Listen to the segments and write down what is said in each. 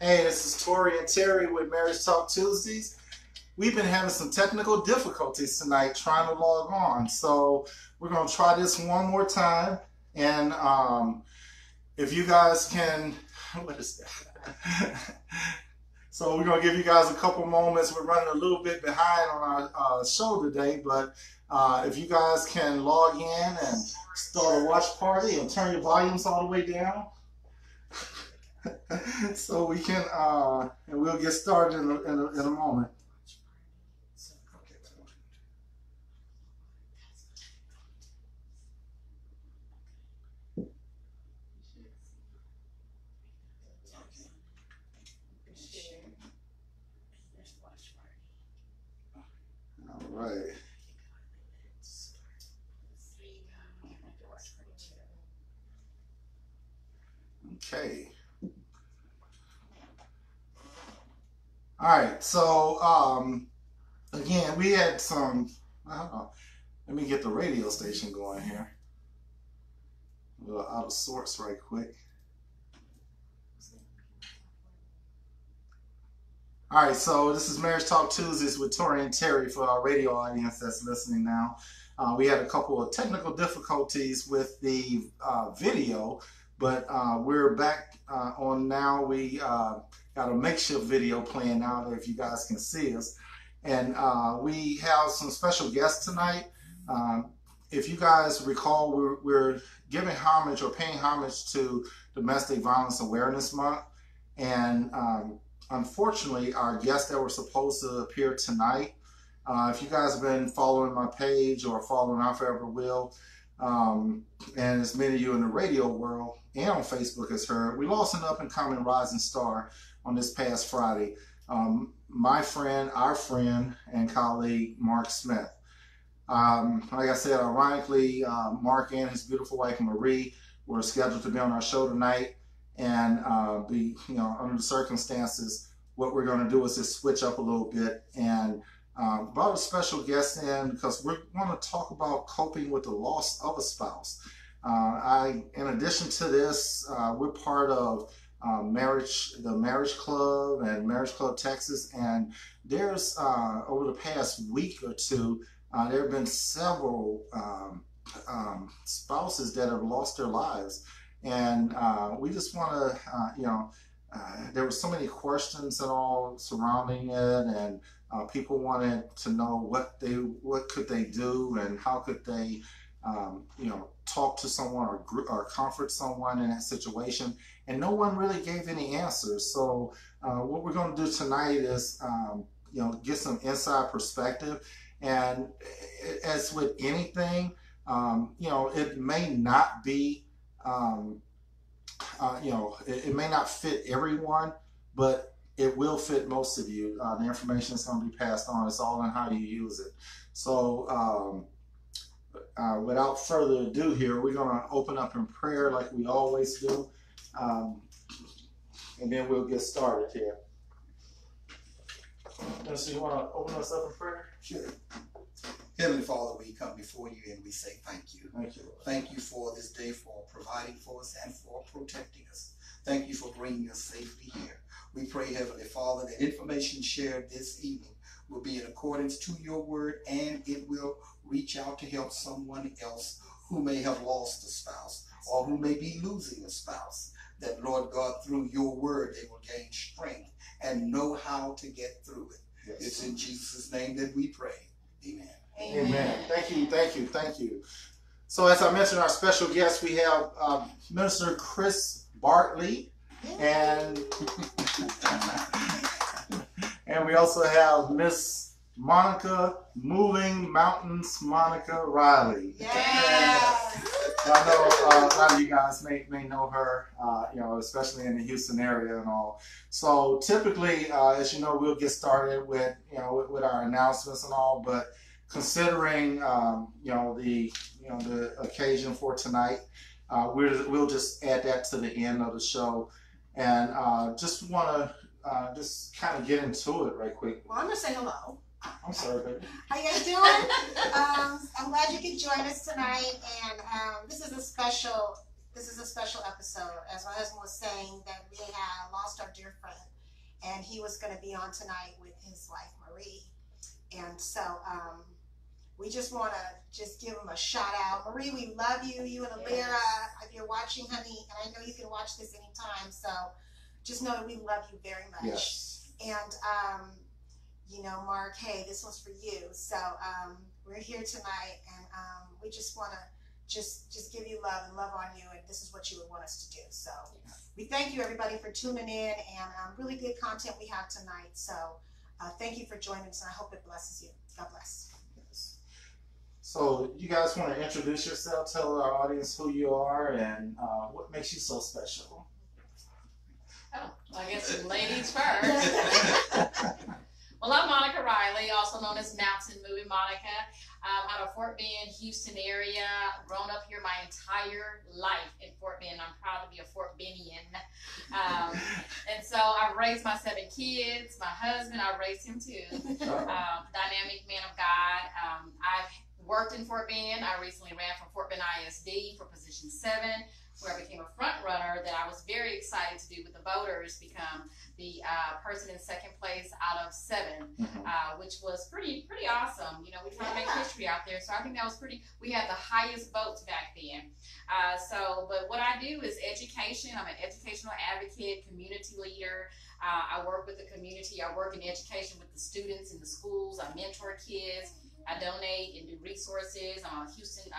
Hey, this is Tori and Terry with Marriage Talk Tuesdays. We've been having some technical difficulties tonight trying to log on. So we're going to try this one more time. And if you guys can, what is that? So we're going to give you guys a couple moments. We're running a little bit behind on our show today, but if you guys can log in and start a watch party and turn your volumes all the way down, so we can, and we'll get started in a moment. All right. Okay. All right. So again, we had some. Let me get the radio station going here. A little out of sorts, right quick. All right, so this is Marriage Talk Tuesdays with Tori and Terry for our radio audience that's listening now. We had a couple of technical difficulties with the video, but we're back on now. We got a makeshift video playing now, if you guys can see us. And we have some special guests tonight. If you guys recall, we're giving homage or paying homage to Domestic Violence Awareness Month. And unfortunately, our guests that were supposed to appear tonight, if you guys have been following my page or following Our Forever Will, and as many of you in the radio world and on Facebook has heard, we lost an up-and-coming rising star on this past Friday. My friend, our friend, and colleague, Mark Smith. Like I said, ironically, Mark and his beautiful wife, Marie, were scheduled to be on our show tonight. And under the circumstances, what we're going to do is just switch up a little bit and brought a special guest in because we want to talk about coping with the loss of a spouse. In addition to this, we're part of the Marriage Club and Marriage Club Texas, and there's over the past week or two, there have been several spouses that have lost their lives. And we just want to, there were so many questions and all surrounding it, and people wanted to know what could they do and how could they, talk to someone or comfort someone in that situation. And no one really gave any answers. So what we're going to do tonight is, get some inside perspective. And as with anything, it may not be. It may not fit everyone, but it will fit most of you. The information is going to be passed on. It's all in how you use it. So without further ado here, we're going to open up in prayer like we always do. And then we'll get started here. So you want to open us up in prayer? Sure. Heavenly Father, we come before you and we say thank you. Thank you, Lord. Thank you for this day, for providing for us and for protecting us. Thank you for bringing us safely here. We pray, Heavenly Father, that information shared this evening will be in accordance to your word, and it will reach out to help someone else who may have lost a spouse or who may be losing a spouse. That, Lord God, through your word, they will gain strength and know how to get through it. Yes. It's in Jesus' name that we pray. Amen. Amen. Thank you. So as I mentioned, our special guest, we have Minister Chris Bartley, and and we also have Miss Monica Moving Mountains Monica Riley. Yes. I know a lot of you guys may know her, especially in the Houston area and all. So typically, as you know, we'll get started with our announcements and all, but considering the occasion for tonight, we'll just add that to the end of the show, and just want to just kind of get into it right quick. Well, I'm gonna say hello. I'm sorry, baby. How you guys doing? I'm glad you could join us tonight, and this is a special episode. As my husband was saying, that we had lost our dear friend, and he was going to be on tonight with his wife Marie. And so we just want to just give him a shout out. Marie, we love you. You and Alira, if you're watching, honey, and I know you can watch this anytime. So just know that we love you very much. Yes. And you know, Mark, hey, this one's for you. So we're here tonight, and we just want to just give you love and love on you, and this is what you would want us to do. So we thank you, everybody, for tuning in, and really good content we have tonight. So thank you for joining us, and I hope it blesses you. God bless. Yes. So you guys want to introduce yourself, tell our audience who you are, and what makes you so special? Oh, well, I guess ladies first. Well, I'm Monica Riley, also known as Mountain Movie Monica, out of Fort Bend, Houston area. Grown up here my entire life in Fort Bend. I'm proud to be a Fort Bendian. And so I've raised my 7 kids. My husband, I raised him too. Dynamic man of God. I've worked in Fort Bend. I recently ran for Fort Bend ISD for position 7, where I became a front runner that I was very excited to do with the voters, become the person in second place out of 7, which was pretty awesome. You know, we try to make history out there, so I think that was pretty. We had the highest votes back then. But what I do is education. I'm an educational advocate, community leader. I work with the community. I work in education with the students in the schools. I mentor kids. I donate and do resources. I'm a Houston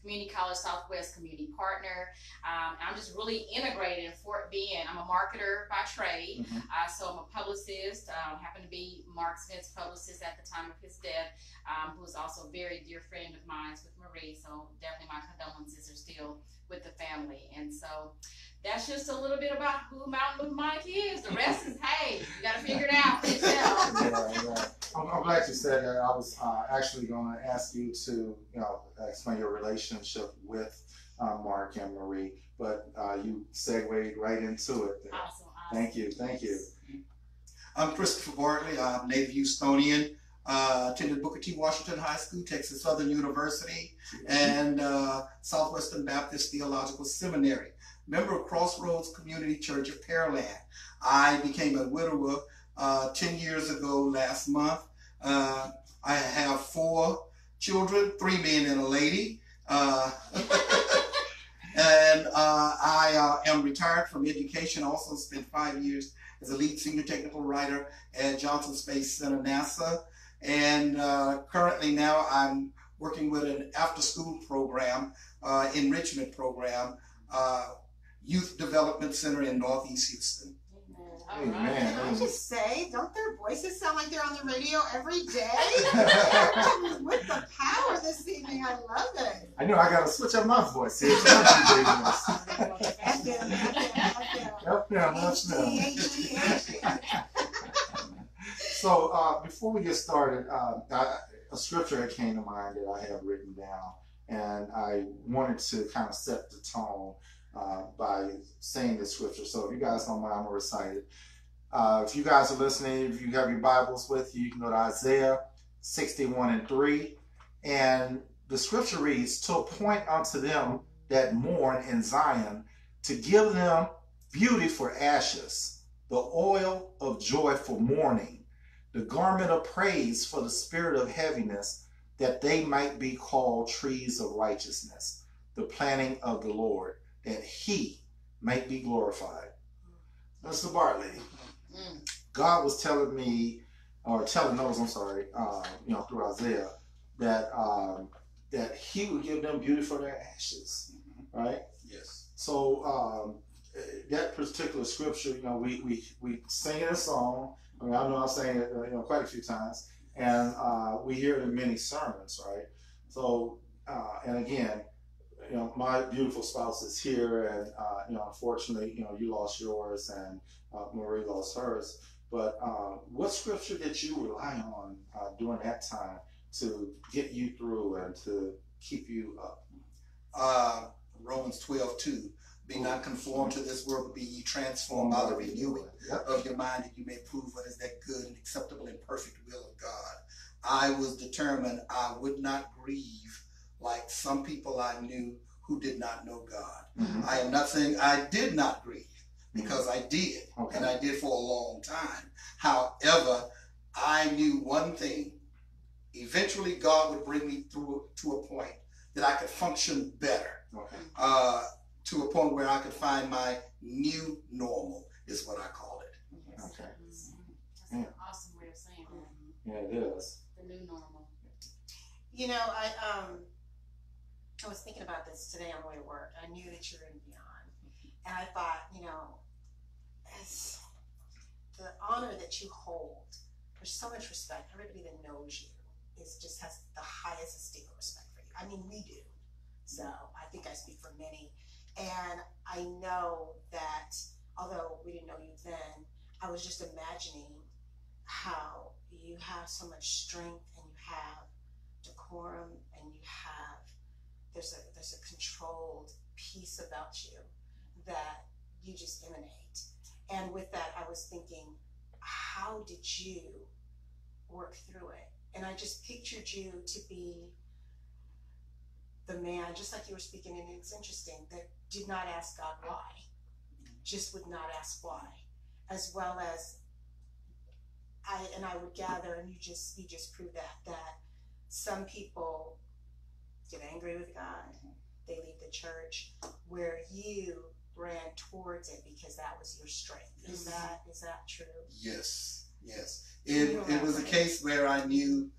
Community College Southwest community partner. I'm just really integrated in Fort Bend. I'm a marketer by trade, so I'm a publicist. Happened to be Mark Smith's publicist at the time of his death, who was also a very dear friend of mine with Marie. So definitely my condolences are still with the family. And so that's just a little bit about who Mountain Movie Monica is. The rest is, hey, you got to figure it out for yourself. I'm glad you said that. I was actually going to ask you to, explain your relationship with Mark and Marie, but you segued right into it there. Awesome. Thank you. I'm Christopher Bartley. I'm native Houstonian. Attended Booker T. Washington High School, Texas Southern University, and Southwestern Baptist Theological Seminary. Member of Crossroads Community Church of Pearland. I became a widower 10 years ago last month. I have 4 children, 3 men and a lady. And I am retired from education. Also spent 5 years as a lead senior technical writer at Johnson Space Center, NASA. And currently now I'm working with an after-school program, enrichment program, Youth Development Center in Northeast Houston. Amen. Can I just say, don't their voices sound like they're on the radio every day? With the power this evening, I love it. I know I got to switch up my voice here. So before we get started, a scripture that came to mind that I have written down, and I wanted to kind of set the tone by saying the scripture. So if you guys don't mind, I'm going to recite it. If you guys are listening, if you have your Bibles with you, you can go to Isaiah 61:3. And the scripture reads, "To appoint unto them that mourn in Zion, to give them beauty for ashes, the oil of joy for mourning, the garment of praise for the spirit of heaviness, that they might be called trees of righteousness, the planting of the Lord, that he might be glorified." Mr. Bartley, God was telling me, or telling us, through Isaiah, that he would give them beauty for their ashes, right? Yes. So that particular scripture, we sing it in a song. I mean, I know I've sang it, quite a few times, and we hear it in many sermons, right? So, and again, my beautiful spouse is here, and unfortunately, you lost yours, and Marie lost hers. But what scripture did you rely on during that time to get you through and to keep you up? Romans 12:2. Be not conformed to this world, but be ye transformed by the renewing of your mind, that you may prove what is that good and acceptable and perfect will of God. I was determined I would not grieve like some people I knew who did not know God. I am not saying I did not grieve, because I did, Okay. and I did for a long time. However, I knew one thing. Eventually, God would bring me through to a point that I could function better, Okay. to a point where I could find my new normal, is what I call it. Okay. That's Yeah. an awesome way of saying that. Yeah, it is. The new normal. You know, I was thinking about this today on the way to work. I knew that you were in Beyond, and I thought, you know, as the honor that you hold, there's so much respect. Everybody that knows you just has the highest esteem and respect for you. I mean, we do. So I think I speak for many, and I know that although we didn't know you then, I was just imagining how you have so much strength and you have decorum and you have there's a controlled peace about you that you just emanate. And with that, I was thinking, how did you work through it? And I just pictured you to be the man, just like you were speaking, and it's interesting, that did not ask God why, just would not ask why, as well as I would gather, and you just proved that some people get angry with God, they leave the church, where you ran towards it because that was your strength. Is that true? Yes, yes. It was a case where I knew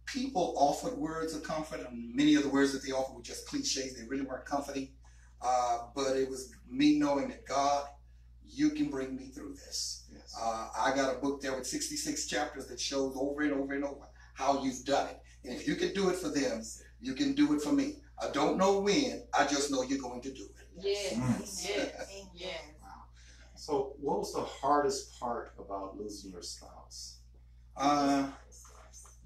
people offered words of comfort, and many of the words that they offered were just cliches. They really weren't comforting. But it was me knowing that God, you can bring me through this. Yes. I got a book there with 66 chapters that shows over and over and over how you've done it. And if you can do it for them, you can do it for me. I don't know when, I just know you're going to do it. Yes. Yes. Amen. Yes. Wow. So, what was the hardest part about losing your spouse?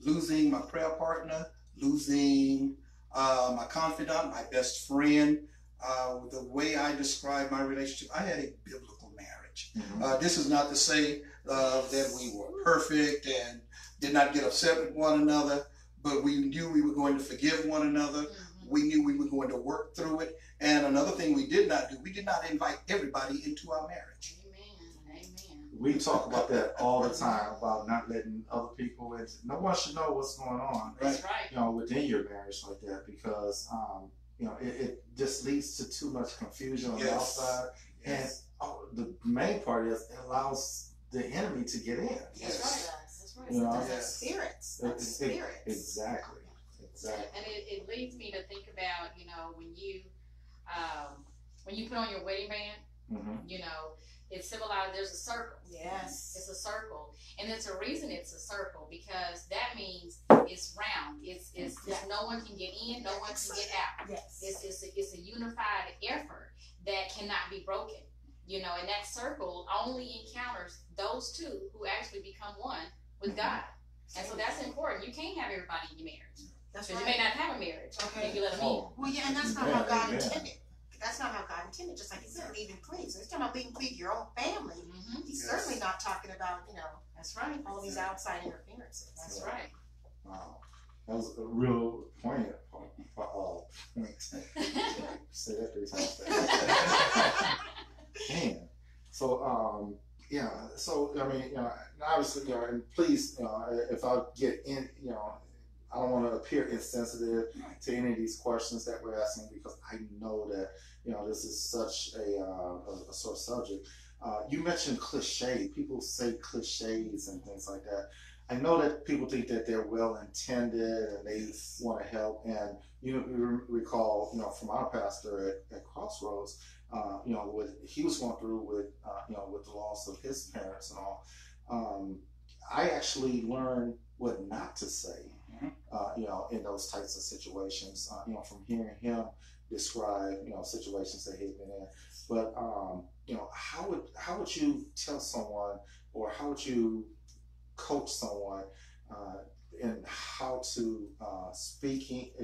Losing my prayer partner, losing my confidant, my best friend. The way I describe my relationship, I had a biblical marriage. Mm-hmm. This is not to say that we were perfect and did not get upset with one another, but we knew we were going to forgive one another. We knew we were going to work through it. And another thing we did not do, we did not invite everybody into our marriage. Amen. Amen. We talk about that all the time, about not letting other people in. No one should know what's going on, That's right. you know, within your marriage like that, because you know, it just leads to too much confusion on the Yes. outside. Yes. And the main part is it allows the enemy to get in. That's Yes. right. That's right. You know? That's Yes. spirits. That's spirits. Exactly. Exactly. And it leads me to think about, you know, when you put on your wedding band, Mm-hmm. you know, it's symbolized, there's a circle. Yes. It's a circle. And it's a reason it's a circle, because that means it's round. It's no one can get in, no one can get out. Yes. It's a unified effort that cannot be broken. You know, and that circle only encounters those two who actually become one with God. And so that's important. You can't have everybody in your marriage. That's Because right. you may not have a marriage Okay. if you let them in. Oh, Well, yeah, and that's not Yeah, how God yeah. intended. That's not how God intended. Just like you said, leave and cleave. So he's talking about leave and cleave your own family. Mm-hmm. He's Yes. certainly not talking about, you know, That's right. all these outside interferences. That's right. wow. That was a real poignant point. Say that 3 times. Man. So, yeah. So, I mean, you know, obviously, you know, and please, you know, if I get in, you know, I don't want to appear insensitive to any of these questions that we're asking, because I know that, you know, this is such a sore subject. You mentioned cliche. People say cliches and things like that. I know that people think that they're well intended and they want to help. And you recall, you know, from our pastor at Crossroads, you know, what he was going through with, you know, with the loss of his parents and all. I actually learned what not to say, you know, in those types of situations, you know, from hearing him describe, you know, situations that he'd been in. But, you know, how would you tell someone, or how would you coach someone in how to speak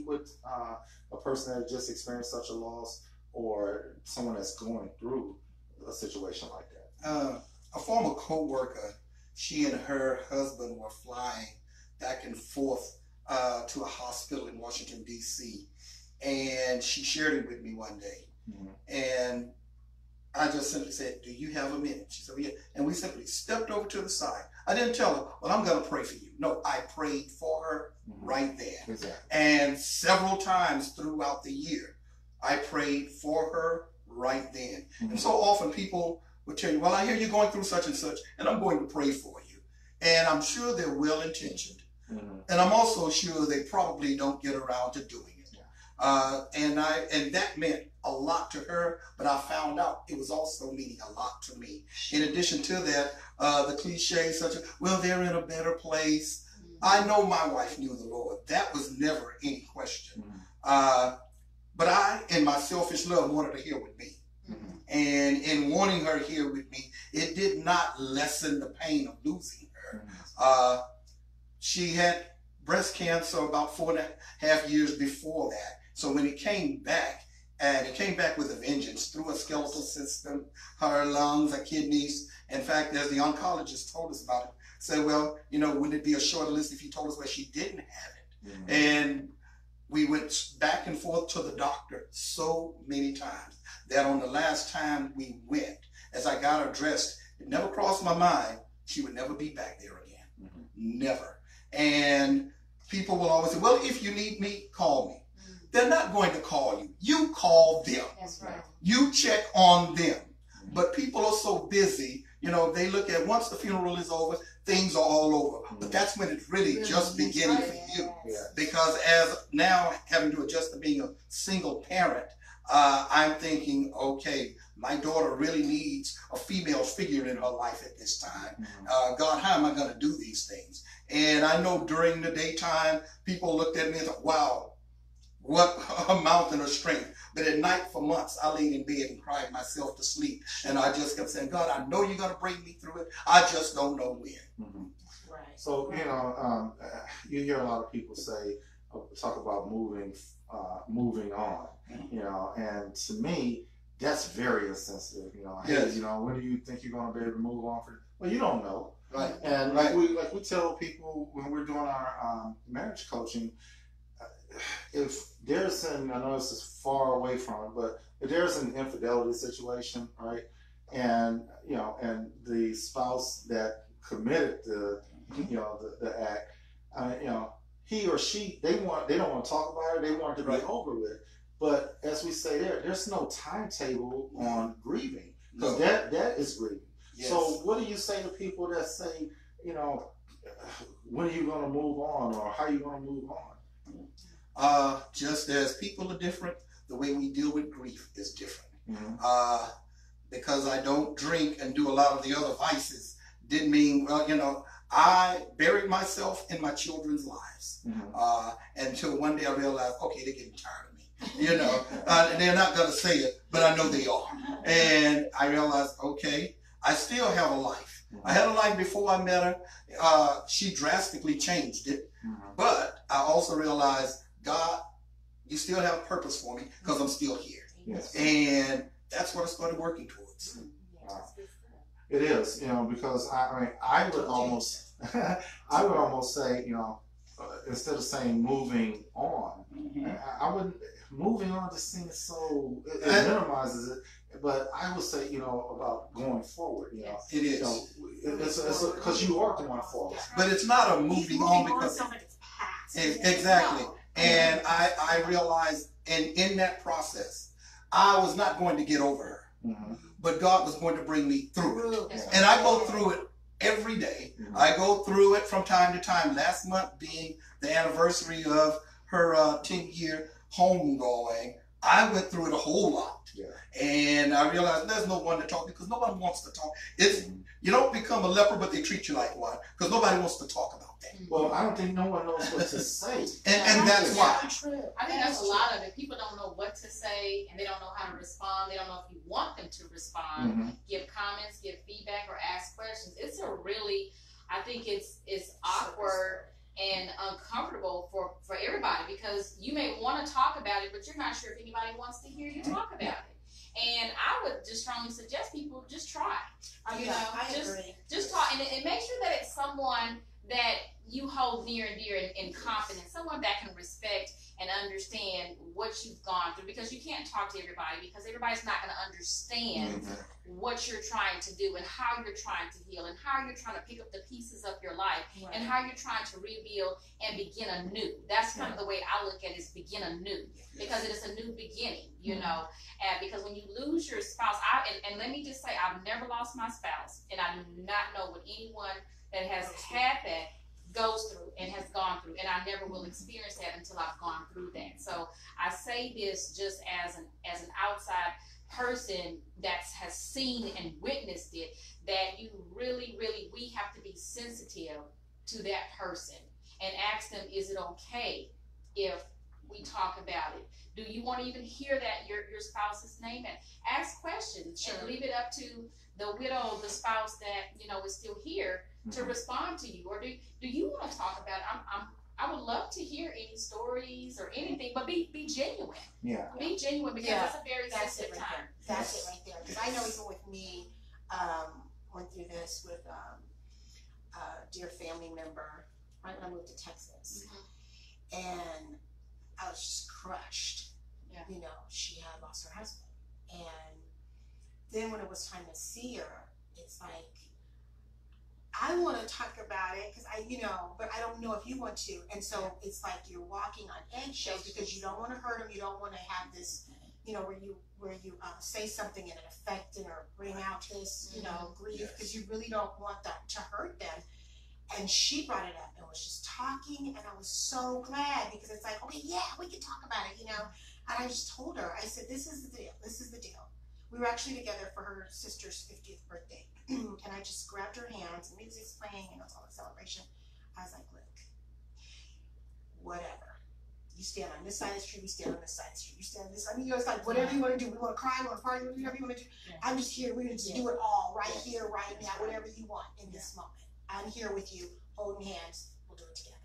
with a person that just experienced such a loss, or someone that's going through a situation like that? A former co-worker, she and her husband were flying back and forth to a hospital in Washington, D.C. And she shared it with me one day. And I just simply said, do you have a minute? She said, well, yeah. And we simply stepped over to the side. I didn't tell her, well, I'm going to pray for you. No, I prayed for her right there. Exactly. And several times throughout the year, I prayed for her right then. And so often people would tell you, well, I hear you're going through such and such, and I'm going to pray for you. And I'm sure they're well-intentioned. And I'm also sure they probably don't get around to doing it. And that meant a lot to her, but I found out it was also meaning a lot to me. In addition to that, the cliche such as, well, they're in a better place. I know my wife knew the Lord. That was never any question. But I, in my selfish love, wanted her here with me. And in wanting her here with me, it did not lessen the pain of losing her. She had breast cancer about 4.5 years before that. So when it came back, and it came back with a vengeance through a skeletal system, her lungs, her kidneys. In fact, as the oncologist told us about it, said, well, you know, wouldn't it be a shorter list if you told us where she didn't have it? And we went back and forth to the doctor so many times that on the last time we went, as I got her dressed, it never crossed my mind she would never be back there again. Never. And people will always say, well, if you need me, call me. They're not going to call you. You call them. That's right. You check on them. But people are so busy, you know, they look at once the funeral is over, things are all over. But that's when it's really just beginning for you. Because as now having to adjust to being a single parent, I'm thinking, okay, my daughter really needs a female figure in her life at this time. God, how am I going to do these things? And I know during the daytime, people looked at me and thought, wow, what a mountain of strength. But at night for months, I laid in bed and cried myself to sleep. And I just kept saying, God, I know you're going to bring me through it. I just don't know when. Right. So, you know, you hear a lot of people say, talk about moving on, you know, and to me, that's very insensitive. You know, hey, you know, when do you think you're going to be able to move on? Well, you don't know. Right. And like we tell people when we're doing our marriage coaching, if there's I know this is far away from it, but if there's an infidelity situation, right, and you know, and the spouse that committed the you know the act, you know, he or she they don't want to talk about it, they want it to be over with. But as we say there's no timetable on grieving, because that is grieving. So what do you say to people that say, you know, when are you going to move on, or how are you going to move on? Just as people are different, the way we deal with grief is different. Because I don't drink and do a lot of the other vices didn't mean, well, you know, I buried myself in my children's lives until one day I realized, okay, they're getting tired of me. You know, and they're not going to say it, but I know they are. And I realized, okay, I still have a life. I had a life before I met her. She drastically changed it. But I also realized, God, you still have a purpose for me because I'm still here. And that's what I started working towards. It is, you know, because I would almost say, you know, instead of saying moving on, I wouldn't. Moving on just seems so it minimizes it. But I would say, you know, about going forward, you know. It is. You know, it's because you are going forward. But it's not a moving on because exactly. And I realized, and in that process, I was not going to get over her, but God was going to bring me through it. And I go through it every day. I go through it from time to time. Last month being the anniversary of her 10-year homegoing, I went through it a whole lot. And I realized there's no one to talk to because nobody wants to talk. It's you don't become a leper, but they treat you like one because nobody wants to talk about that. Well, I don't think no one knows what to say. And that's why. I think that's a lot of it. People don't know what to say, and they don't know how to respond. They don't know if you want them to respond, give comments, give feedback, or ask questions. It's a really, I think it's awkward and uncomfortable for everybody because you may want to talk about it, but you're not sure if anybody wants to hear you talk about it. And I would just strongly suggest people just try. You know, just talk and make sure that it's someone that you hold near and dear in confidence, someone that can respect and understand what you've gone through, because you can't talk to everybody, because everybody's not going to understand what you're trying to do and how you're trying to heal and how you're trying to pick up the pieces of your life and how you're trying to rebuild and begin anew. That's kind of the way I look at it, is begin anew, because it is a new beginning, you know. And because when you lose your spouse, and let me just say, I've never lost my spouse, and I do not know what anyone that has had that goes through and has gone through, and I never will experience that until I've gone through that. So I say this just as an outside person that has seen and witnessed it, that you really, we have to be sensitive to that person and ask them, is it okay if we talk about it? Do you want to even hear that your spouse's name? And ask questions and leave it up to the widow, the spouse that, you know, is still here to respond to you. Or do you want to talk about it? I would love to hear any stories or anything, but be genuine. Yeah. Be genuine, because it's a very sensitive time. That's it right there. Because I know even with me, went through this with a dear family member right when I moved to Texas. And I was just crushed. Yeah. You know, she had lost her husband. And then when it was time to see her, it's like, I want to talk about it because but I don't know if you want to. And so it's like you're walking on eggshells because you don't want to hurt him. You don't want to have this, you know, where you say something and it affect it or bring out this, you know, grief, because you really don't want that to hurt them. And she brought it up and was just talking, and I was so glad, because it's like, okay, yeah, we can talk about it, you know. And I just told her, I said, this is the deal. This is the deal. We were actually together for her sister's 50th birthday. And I just grabbed her hands, and music's playing, and it was all a celebration. I was like, look, whatever. You stand on this side of the street, we stand on this side of the street. You stand on this. I mean, it's like, whatever you want to do. We want to cry, we want to party, whatever you want to do. I'm just here. We're going to just do it all right here, right now, whatever you want in this moment. I'm here with you, holding hands. We'll do it together.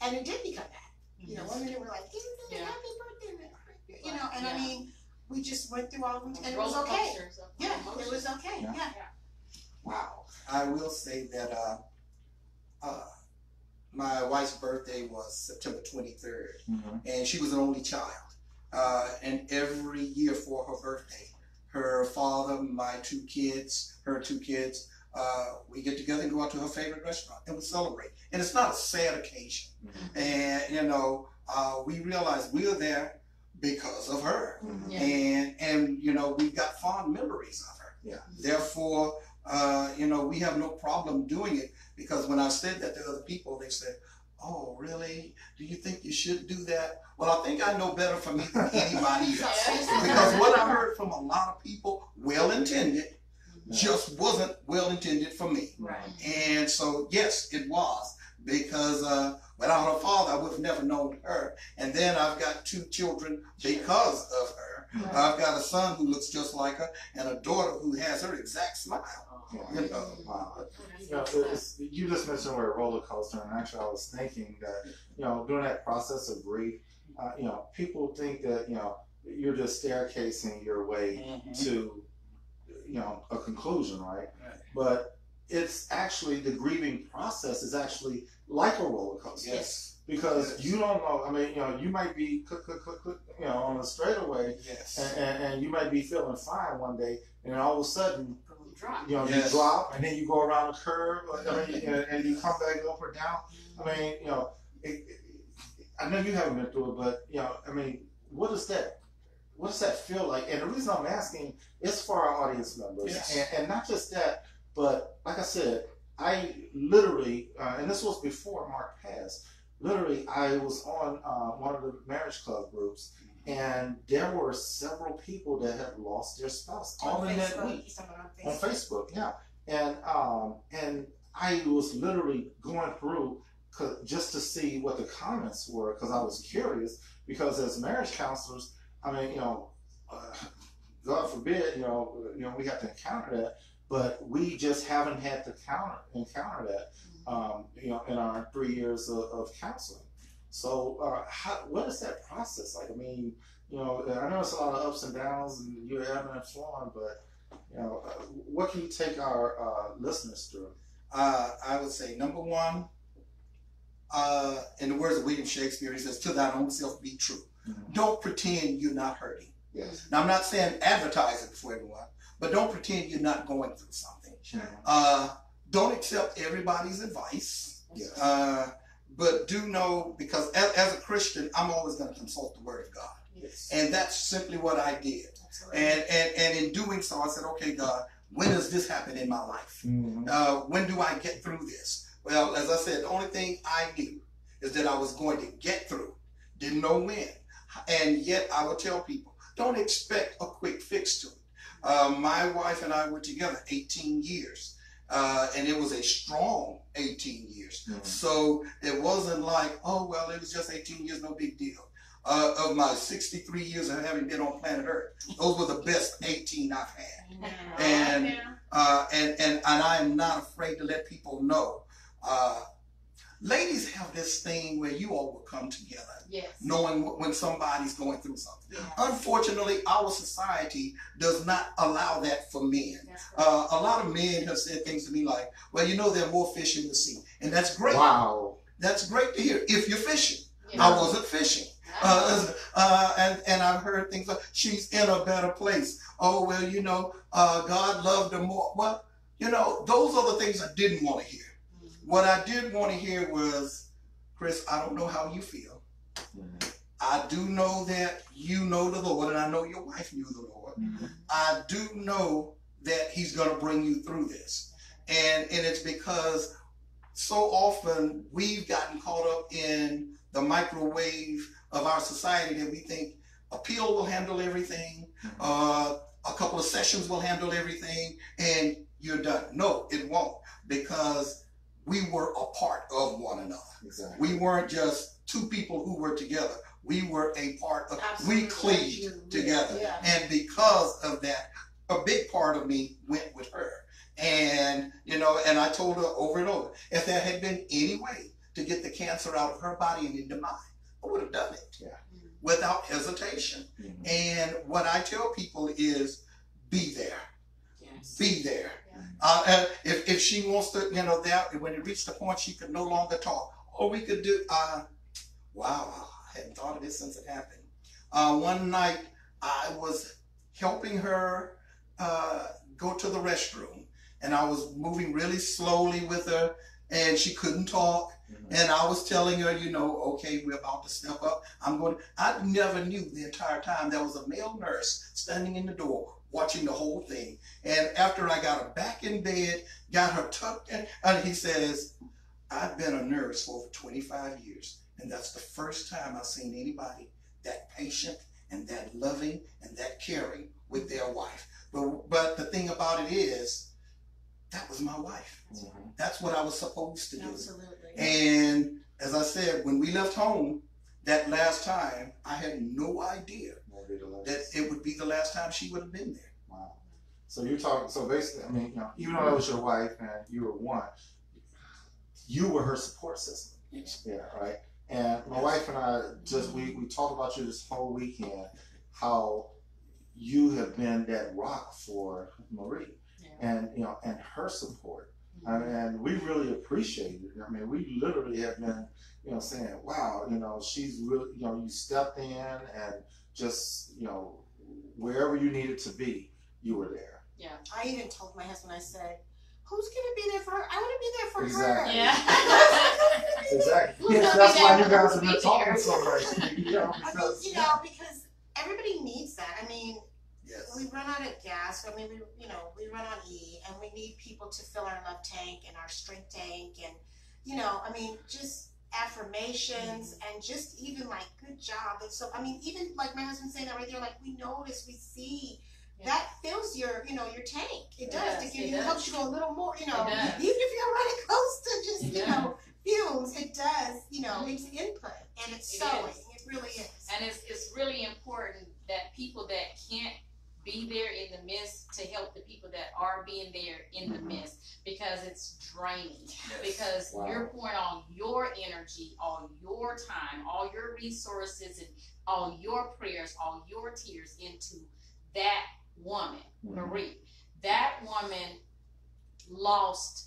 And it did become that. You know, one minute we're like, happy birthday, you know, and I mean, we just went through all of them, and it was okay. Yeah, it was okay. Yeah. Wow. I will say that my wife's birthday was September 23rd, and she was an only child. And every year for her birthday, her father, my two kids, her two kids, we get together and go out to her favorite restaurant, and we celebrate. And it's not a sad occasion. And, you know, we realize we're there because of her. And, you know, we've got fond memories of her. Therefore, you know, we have no problem doing it, because when I said that to other people, they said, oh, really? Do you think you should do that? Well, I think I know better for me than anybody else. Because what I heard from a lot of people, well-intended, just wasn't well-intended for me. And so, yes, it was. Because without her father, I would have never known her. And then I've got two children because of her. I've got a son who looks just like her, and a daughter who has her exact smile. You know, wow. You know, you just mentioned we're a roller coaster, and actually I was thinking that, you know, during that process of grief, you know, people think that, you know, you're just staircasing your way to, you know, a conclusion, right? But it's actually, the grieving process is actually like a roller coaster. Because you don't know, I mean, you know, you might be, you know, on a straightaway, and you might be feeling fine one day, and then all of a sudden, you know, you drop, and then you go around a curve, I mean, and you come back up or down. I mean, you know, I know you haven't been through it, but, you know, I mean, what does that feel like? And the reason I'm asking is for our audience members, and not just that, but like I said, I literally, and this was before Mark passed, literally I was on one of the marriage club groups, and there were several people that had lost their spouse all in that week. On Facebook, and I was literally going through just to see what the comments were, because I was curious, because as marriage counselors, I mean, you know, God forbid, you know, we have to encounter that, but we just haven't had to encounter that, you know, in our 3 years of counseling. So, what is that process like? I mean, you know, I know it's a lot of ups and downs, and you're ebbing and flowing, but, you know, what can you take our listeners through? I would say, number one, in the words of William Shakespeare, he says, "To thine own self be true." Mhm. Don't pretend you're not hurting. Yes. Now, I'm not saying advertise it for everyone, but don't pretend you're not going through something. Mhm. Don't accept everybody's advice. Yes. But do know, because as a Christian, I'm always going to consult the Word of God. Yes. And that's simply what I did. Absolutely. And in doing so, I said, okay, God, when does this happen in my life? Mhm. When do I get through this? Well, as I said, the only thing I knew is that I was going to get through. Didn't know when. And yet I would tell people, don't expect a quick fix to it. My wife and I were together 18 years. And it was a strong 18 years. Mhm. So it wasn't like, oh, well, it was just 18 years, no big deal. Of my 63 years of having been on planet Earth, those were the best 18 I've had. And I am not afraid to let people know. Ladies have this thing where you all will come together, Yes. knowing when somebody's going through something. Yeah. Unfortunately, our society does not allow that for men. That's right. A lot of men have said things to me like, well, you know, there are more fish in the sea. And that's great. Wow. That's great to hear if you're fishing. Yeah. I wasn't fishing. And I've heard things like, she's in a better place. Oh, well, you know, God loved her more. Well, you know, those are the things I didn't want to hear. What I did want to hear was, Chris, I don't know how you feel. Mhm. I do know that you know the Lord, and I know your wife knew the Lord. Mhm. I do know that he's going to bring you through this. And it's because so often we've gotten caught up in the microwave of our society that we think a pill will handle everything, a couple of sessions will handle everything, and you're done. No, it won't, because we were a part of one another. Exactly. We weren't just two people who were together. We were a part of, Absolutely. we cleaved together. Yeah. And because of that, a big part of me went with her. And, you know, and I told her over and over, if there had been any way to get the cancer out of her body and into mine, I would have done it. Yeah. Without hesitation. Mhm. And what I tell people is, be there. Yes. Be there. Yeah. And if she wants to, you know, that when it reached the point she could no longer talk, or we could do, wow, I hadn't thought of this since it happened. One night I was helping her go to the restroom, and I was moving really slowly with her, and she couldn't talk. Mhm. And I was telling her, you know, okay, we're about to step up. I never knew the entire time there was a male nurse standing in the door watching the whole thing. And after I got her back in bed, got her tucked in, and he says, I've been a nurse for over 25 years. And that's the first time I've seen anybody that patient and that loving and that caring with their wife. But the thing about it is, that was my wife. Mhm. That's what I was supposed to do. Absolutely. And as I said, when we left home that last time, I had no idea That'd be the last. that it would be the last time she would have been there. Wow. So you're talking. So basically, I mean, you know, even though it was your wife and you were one, you were her support system. Yes. Yeah. Right. And my wife and I just we talked about you this whole weekend, how you have been that rock for Marie, Yeah. and you know, and her support. And we really appreciate it. I mean, we literally have been, you know, saying, wow, you know, she's really, you know, you stepped in and just, you know, wherever you needed to be, you were there. Yeah. I even told my husband, I said, who's going to be there for her? I want to be there for Exactly. her. Yeah. Exactly. Who's Yes, gonna that's be why there you guys to have been be talking there? so much. You know, I mean, because you know, because everybody needs that. I mean, Yes. we run out of gas. I mean, we run on E, and we need people to fill our love tank and our strength tank, and I mean, just affirmations and just even like good job. And so, I mean, even like my husband saying that right there, like we notice, we see. Yeah. That fills your tank. It does. It does. helps you go a little more. does. Even if you're running close to just Yeah. fumes, it does. It's input, and it's It sewing. is. It really is. And it's really important that people that can't be there in the midst to help the people that are being there in the midst, because it's draining. Yes. Because Wow. you're pouring all your energy, all your time, all your resources, and all your prayers, all your tears into that woman, Mhm. Marie. That woman lost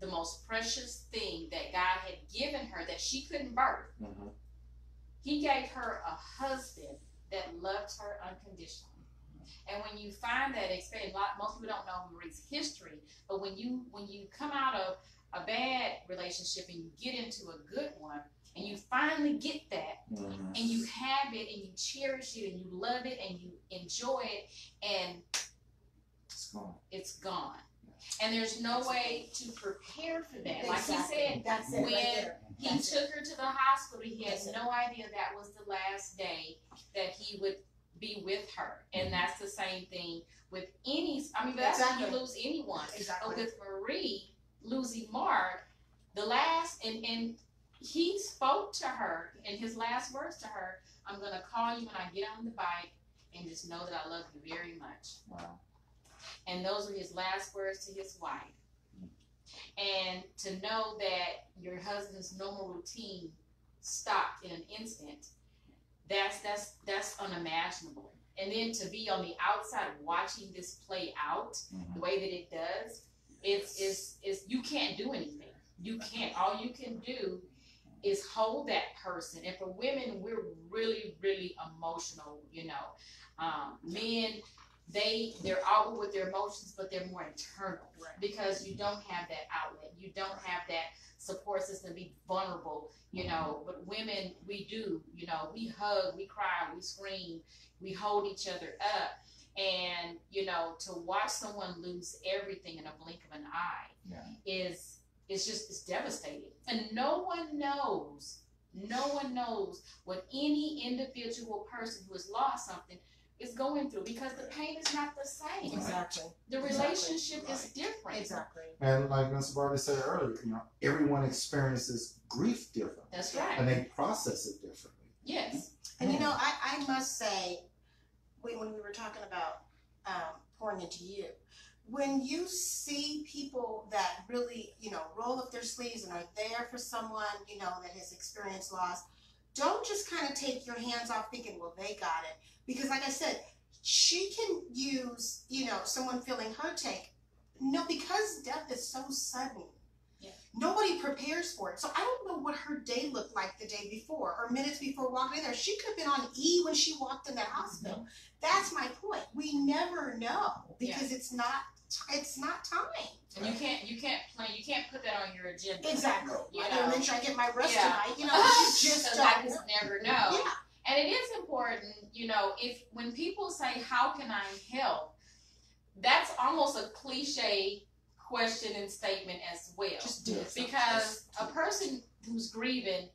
the most precious thing that God had given her that she couldn't birth. Mm-hmm. He gave her a husband that loved her unconditionally. And when you find that experience, most people don't know Marie's history, but when you come out of a bad relationship and you get into a good one, and you finally get that, and you have it, and you cherish it, and you love it, and you enjoy it, and it's gone. And there's no way to prepare for that. Like he said, that's it when right there. he took her to the hospital, he had no idea that was the last day that he would be with her. And that's the same thing with that's when you lose anyone. Exactly. But with Marie losing Mark, the last, and he spoke to her, and his last words to her, I'm going to call you when I get on the bike, and just know that I love you very much. Wow. And those were his last words to his wife. And to know that your husband's normal routine stopped in an instant, that's unimaginable. And then to be on the outside watching this play out the way that it does, it's you can't do anything. You can't. All you can do is hold that person. And for women, we're really, really emotional, Men, they're outward with their emotions, but they're more internal, because you don't have that outlet. You don't have that support system to be vulnerable, But women, we do, we hug, we cry, we scream, we hold each other up. And, to watch someone lose everything in a blink of an eye it's devastating. And no one knows what any individual person who has lost something is going through, because the pain is not the same. Exactly. The relationship is different. Exactly. And like Mr. Barbie said earlier, everyone experiences grief differently. That's right. And they process it differently. Yes. And I must say, when we were talking about pouring into you, when you see people that really, roll up their sleeves and are there for someone, that has experienced loss, don't just kind of take your hands off thinking, well, they got it. Because like I said, she can use, someone feeling her take. No, because death is so sudden. Yeah. Nobody prepares for it. So I don't know what her day looked like the day before or minutes before walking in there. She could have been on E when she walked in that hospital. That's my point. We never know, because it's not time. And you can't put that on your agenda. Exactly. I gotta make sure I get my rest tonight. You just I just never know. Yeah. And it is important, when people say, how can I help? That's almost a cliche question and statement as well. Just do it. Because a person who's grieving,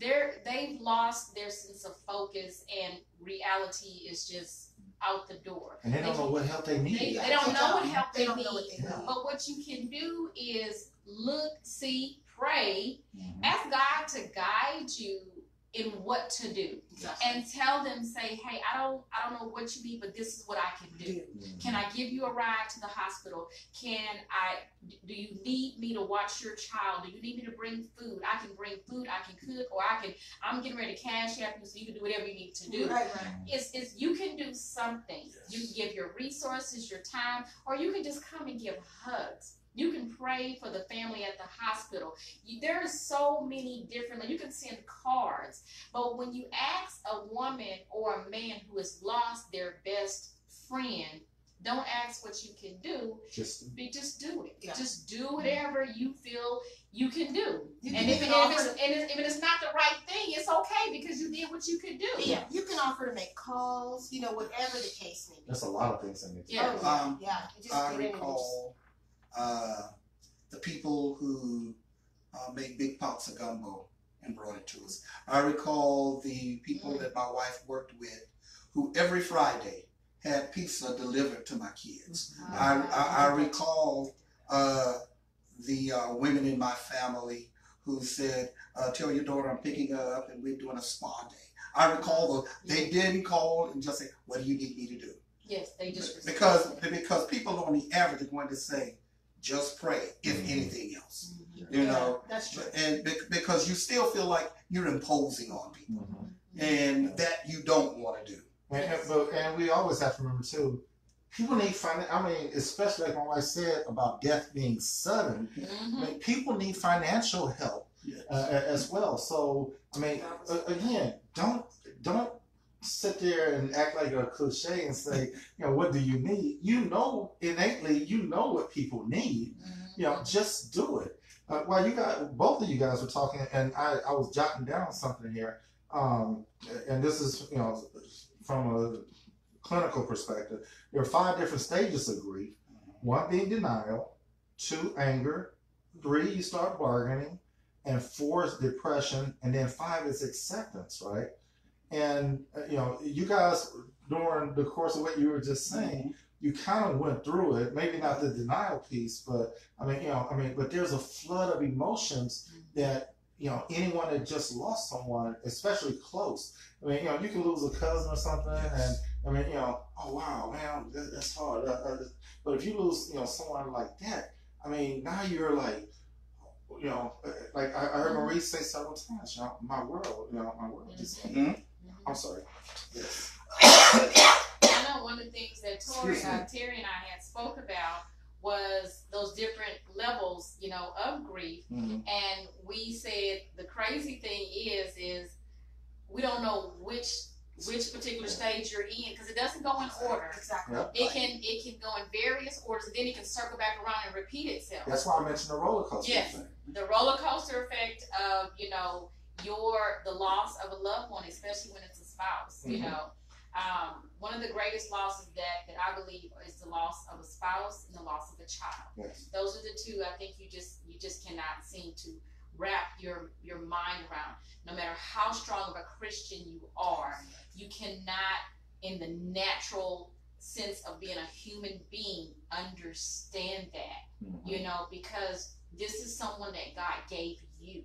they've lost their sense of focus, and reality is just out the door. And they don't know what help they need. They don't know what help they need. Need. But what you can do is look, see, pray, ask God to guide you in what to do. Exactly. And tell them, say, hey, I don't know what you need, but this is what I can do. Can I give you a ride to the hospital? Do you need me to watch your child? Do you need me to bring food? I can bring food, I can cook, or I'm getting ready to cash app you so you can do whatever you need to do. Right. It's you can do something. Yes. You can give your resources, your time, or you can just come and give hugs. You can pray for the family at the hospital. There are so many different, you can send cards. But when you ask a woman or a man who has lost their best friend, don't ask what you can do. Just do it. Yeah. Just do whatever you feel you can do. And if it's not the right thing, it's okay, because you did what you could do. Yeah, you can offer to make calls, whatever the case may be. There's a lot of things I need to do. I recall the people who made big pots of gumbo and brought it to us. I recall the people that my wife worked with, who every Friday had pizza delivered to my kids. I recall the women in my family who said, tell your daughter I'm picking her up and we're doing a spa day. I recall they didn't call and just say, what do you need me to do? Yes, they just because people on the average are going to say, just pray, if anything else. That's true. And because you still feel like you're imposing on people, and that you don't want to do. And we always have to remember too, people need I mean, especially like my wife said about death being sudden. Mm-hmm. I mean, people need financial help as well. So I mean, again, don't sit there and act like a cliche and say, you know, what do you need? You know, innately, you know what people need. You know, just do it. While both of you guys were talking, and I was jotting down something here, and this is, you know, from a clinical perspective. There are 5 different stages of grief. 1 being denial, 2 anger, 3 you start bargaining, and 4 is depression, and then 5 is acceptance, right? And you know, you guys during the course of what you were just saying, you kind of went through it. Maybe not the denial piece, but but there's a flood of emotions that, you know, anyone that just lost someone, especially close. I mean, you know, you can lose a cousin or something, and I mean, you know, oh wow, man, that's hard. But if you lose, you know, someone like that, I mean, now you're like, you know, like I heard Marie say several times, you know, my world is. I'm sorry. Yes. I know one of the things that Terry and I had spoke about was those different levels, you know, of grief. And we said the crazy thing is we don't know which particular stage you're in, because it doesn't go in order. Exactly. Yep. It can go in various orders, and then it can circle back around and repeat itself. That's why I mentioned the roller coaster. Yes, the roller coaster effect of, you know, the loss of a loved one, especially when it's a spouse. You know, one of the greatest losses that I believe is the loss of a spouse and the loss of a child. Yes. Those are the 2 I think you just cannot seem to wrap your mind around. No matter how strong of a Christian you are, you cannot, in the natural sense of being a human being, understand that. You know, because this is someone that God gave you.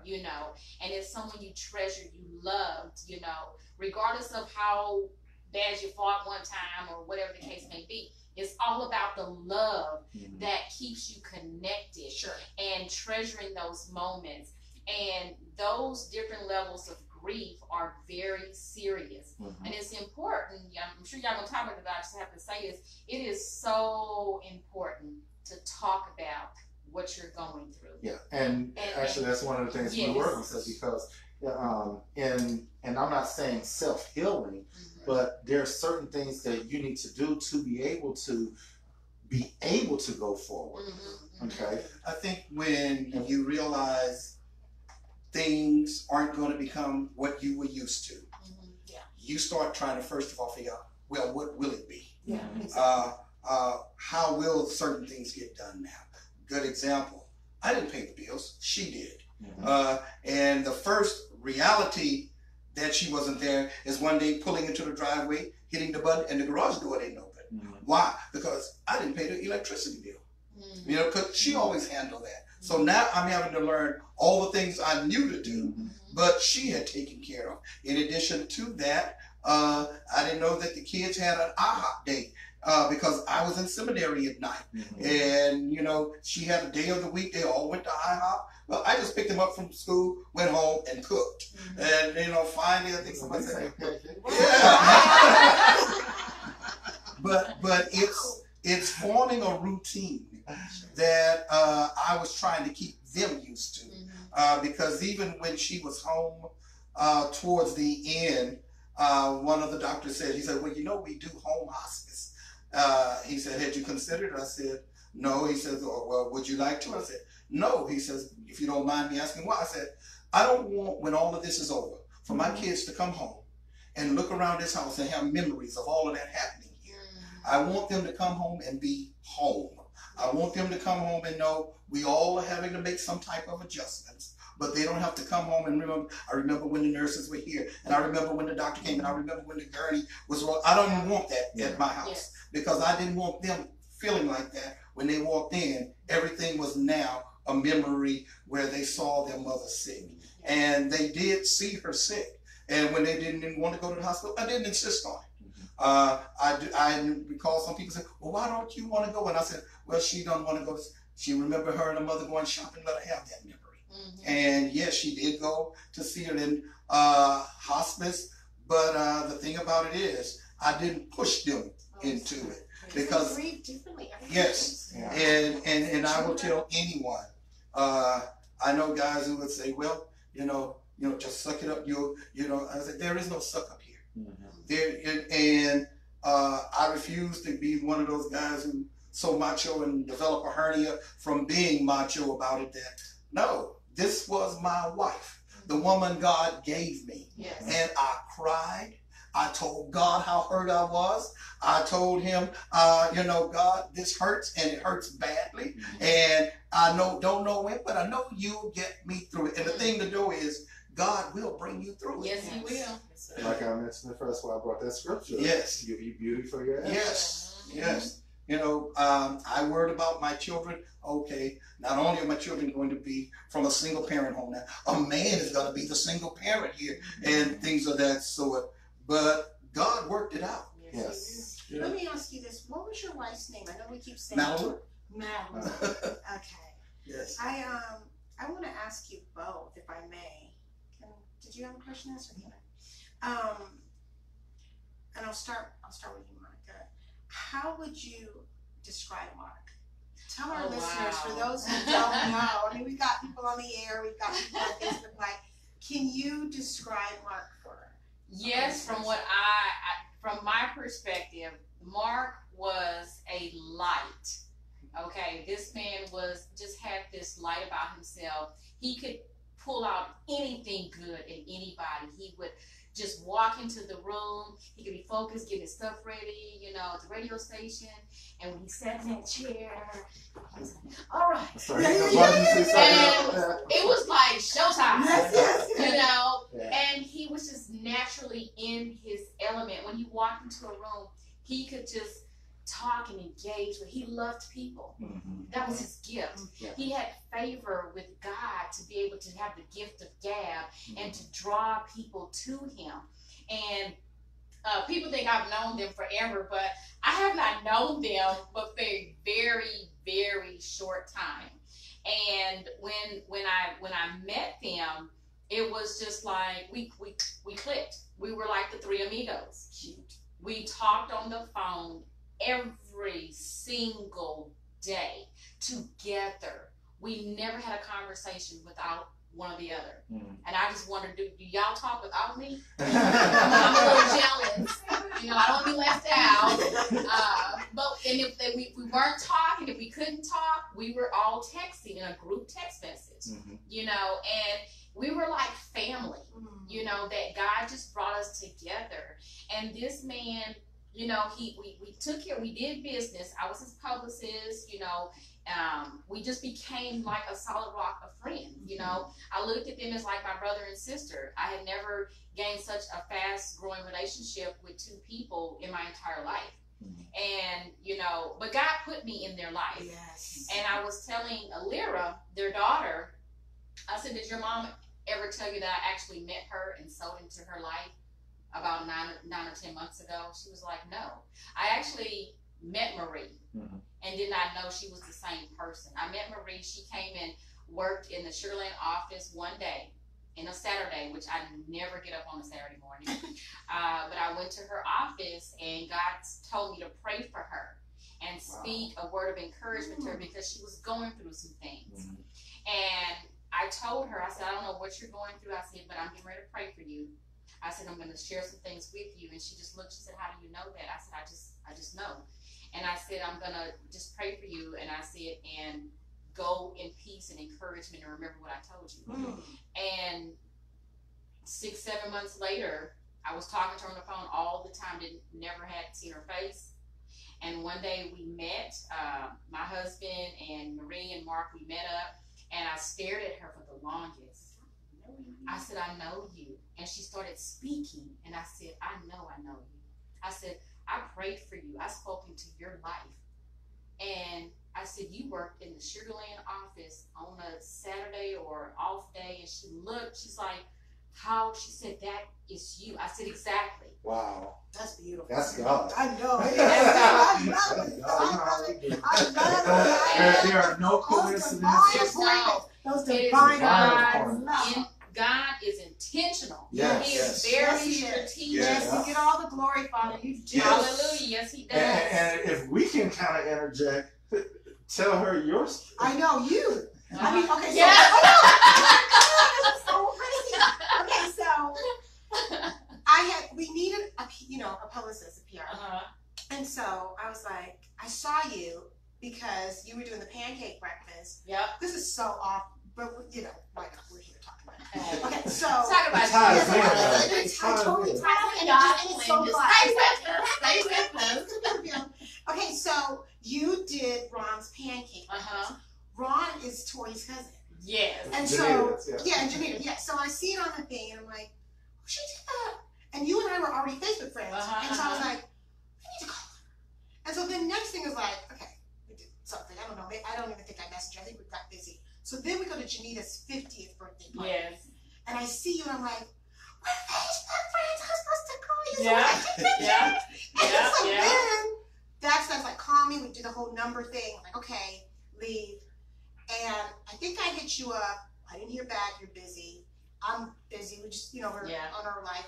You know, and it's someone you treasured, you loved, you know, regardless of how bad you fought one time or whatever the case may be. It's all about the love that keeps you connected and treasuring those moments. And those different levels of grief are very serious. And it's important, I'm sure y'all gonna talk about it, but I just have to say this, it is so important to talk about what you're going through. Yeah, and actually that's one of the things we're working with, because and I'm not saying self-healing, but there are certain things that you need to do to be able to go forward. Okay. I think when you realize things aren't going to become what you were used to, you start trying to first of all figure out, well, what will it be? How will certain things get done now? Good example. I didn't pay the bills. She did. And the first reality that she wasn't there is one day pulling into the driveway, hitting the button, and the garage door didn't open. Why? Because I didn't pay the electricity bill. You know, because she always handled that. So now I'm having to learn all the things I knew to do, but she had taken care of. In addition to that, I didn't know that the kids had an IHOP day. Because I was in seminary at night, and you know, she had a day of the week, they all went to IHOP. Well, I just picked them up from school, went home, and cooked. And you know, finally, I think somebody said, but it's forming a routine that I was trying to keep them used to, because even when she was home towards the end, one of the doctors said, he said, well, you know, we do home hospice. He said, had you considered it? I said, no. He says, oh, well, would you like to? I said, no. He says, if you don't mind me asking why. I said, I don't want, when all of this is over, for my kids to come home and look around this house and have memories of all of that happening here. I want them to come home and be home. I want them to come home and know we all are having to make some type of adjustments. But they don't have to come home and remember. I remember when the nurses were here, and I remember when the doctor came, and I remember when the gurney was rolled. I don't even want that at my house, because I didn't want them feeling like that when they walked in. Everything was now a memory where they saw their mother sick, and they did see her sick. And when they didn't want to go to the hospital, I didn't insist on it. I recall some people say, well, why don't you want to go? And I said, well, she don't want to go. She remembered her and her mother going shopping, let her have that memory. And yes, she did go to see her in hospice, but the thing about it is, I didn't push them into it. because grieve differently. yes, Yeah. and I will tell anyone. I know guys who would say, well, just suck it up. I said there is no suck up here. Mm-hmm. I refuse to be one of those guys who so macho and develop a hernia from being macho about it. That no, this was my wife, the woman God gave me, Yes. and I cried. I told God how hurt I was. I told him, God, this hurts and it hurts badly. And I don't know when, but I know you'll get me through it. And the thing to do is God will bring you through it. Yes, he will. Like I mentioned the first one, I brought that scripture. Yes. You eat beauty for your ashes. Yes. I worried about my children. Okay, not only are my children going to be from a single parent home now, a man is going to be the single parent here and things of that sort. But God worked it out. Yes. Yeah. Let me ask you this. What was your wife's name? I know we keep saying Madeline. Madeline. Okay. Yes. I want to ask you both, if I may. Did you have a question to ask me? And I'll start with you, Monica. How would you describe Mark? Tell our listeners, for those who don't know. I mean, we've got people on the air, we've got people on Facebook Live. Can you describe Mark for us? Yes, from my perspective, Mark was a light. Okay, this man had this light about himself. He could pull out anything good in anybody. He would just walk into the room. He could be focused, get his stuff ready, at the radio station. And when he sat in that chair, he was like, all right. And it was like showtime, and he was just naturally in his element. When he walked into a room, he could just talk and engage with. He loved people. Mm-hmm. That was his gift. Yeah. He had favor with God to be able to have the gift of gab and to draw people to him. And people think I've known them forever, but I have not known them but for a very, very short time. And when I met them, it was just like we clicked. We were like the three amigos. We talked on the phone every single day together. We never had a conversation without one or the other. And I just wondered, do y'all talk without me? I'm a little jealous. I don't want to be left out. And if we weren't talking, if we couldn't talk, we were all texting in a group text message. And we were like family, that God just brought us together. And this man, we took care, we did business. I was his publicist, we just became like a solid rock of friends. I looked at them as like my brother and sister. I had never gained such a fast growing relationship with two people in my entire life. And, but God put me in their life. Yes. And I was telling Alira, their daughter, I said, did your mom ever tell you that I actually met her and sowed into her life about 9 or 10 months ago? She was like, no. I actually met Marie and did not know she was the same person. I met Marie. She came and worked in the Sugar Land office one day, in a Saturday, which I never get up on a Saturday morning. But I went to her office and God told me to pray for her and speak a word of encouragement to her because she was going through some things. And I told her, I said, I don't know what you're going through. I said, but I'm getting ready to pray for you. I said, I'm going to share some things with you. And she just looked, she said, how do you know that? I said, I just know. And I said, I'm going to just pray for you. And I said, and go in peace and encouragement and remember what I told you. And 6-7 months later, I was talking to her on the phone all the time, never had seen her face. And one day we met, my husband and Marie and Mark, we met up, and I stared at her for the longest. I said, I know you. And she started speaking, and I said, I know you. I said, I prayed for you. I spoke into your life. And I said, you worked in the Sugar Land office on a Saturday or off day. And she looked, she's like, how? She said, that is you. I said, exactly. Wow. That's beautiful. That's God. I know. There are no coincidences. Those divine God is intentional. Yes. He is Yes. very Yes, he is. strategic. Yes, Yeah. you get all the glory, Father. You do. Yes. Hallelujah. Yes, he does. And if we can kind of interject, tell her your story. I know you. I mean, okay, so Yeah. this is so crazy. Okay, so we needed a publicist, a PR, and so I was like, I saw you because you were doing the pancake breakfast. Yep. This is so off, but why not? We're here talking about it. Hey. Okay, so Talk about It's hot as Jesus. hell. it's totally It's tied in, and it's so Just fun. stay with us. Stay with us. Okay, so you did Ron's pancake. Uh-huh. Ron is Tori's cousin. Yes. And Janita's, so, yeah. and Janita, yeah. So I see it on the thing, and I'm like, oh, she did that. And you and I were already Facebook friends. And so I was like, I need to call her. And so the next thing is like, okay, we did something. I don't know. I don't even think I messaged her. I think we got busy. So then we go to Janita's 50th birthday party. Yes. And I see you, and I'm like, we're Facebook friends. I'm supposed to call you. Yeah. Yeah. And Yeah. so Yeah. then that's like, call me. We do the whole number thing. I'm like, okay, leave. And I think I hit you up. I didn't hear back. You're busy. I'm busy. We just, we're on our life.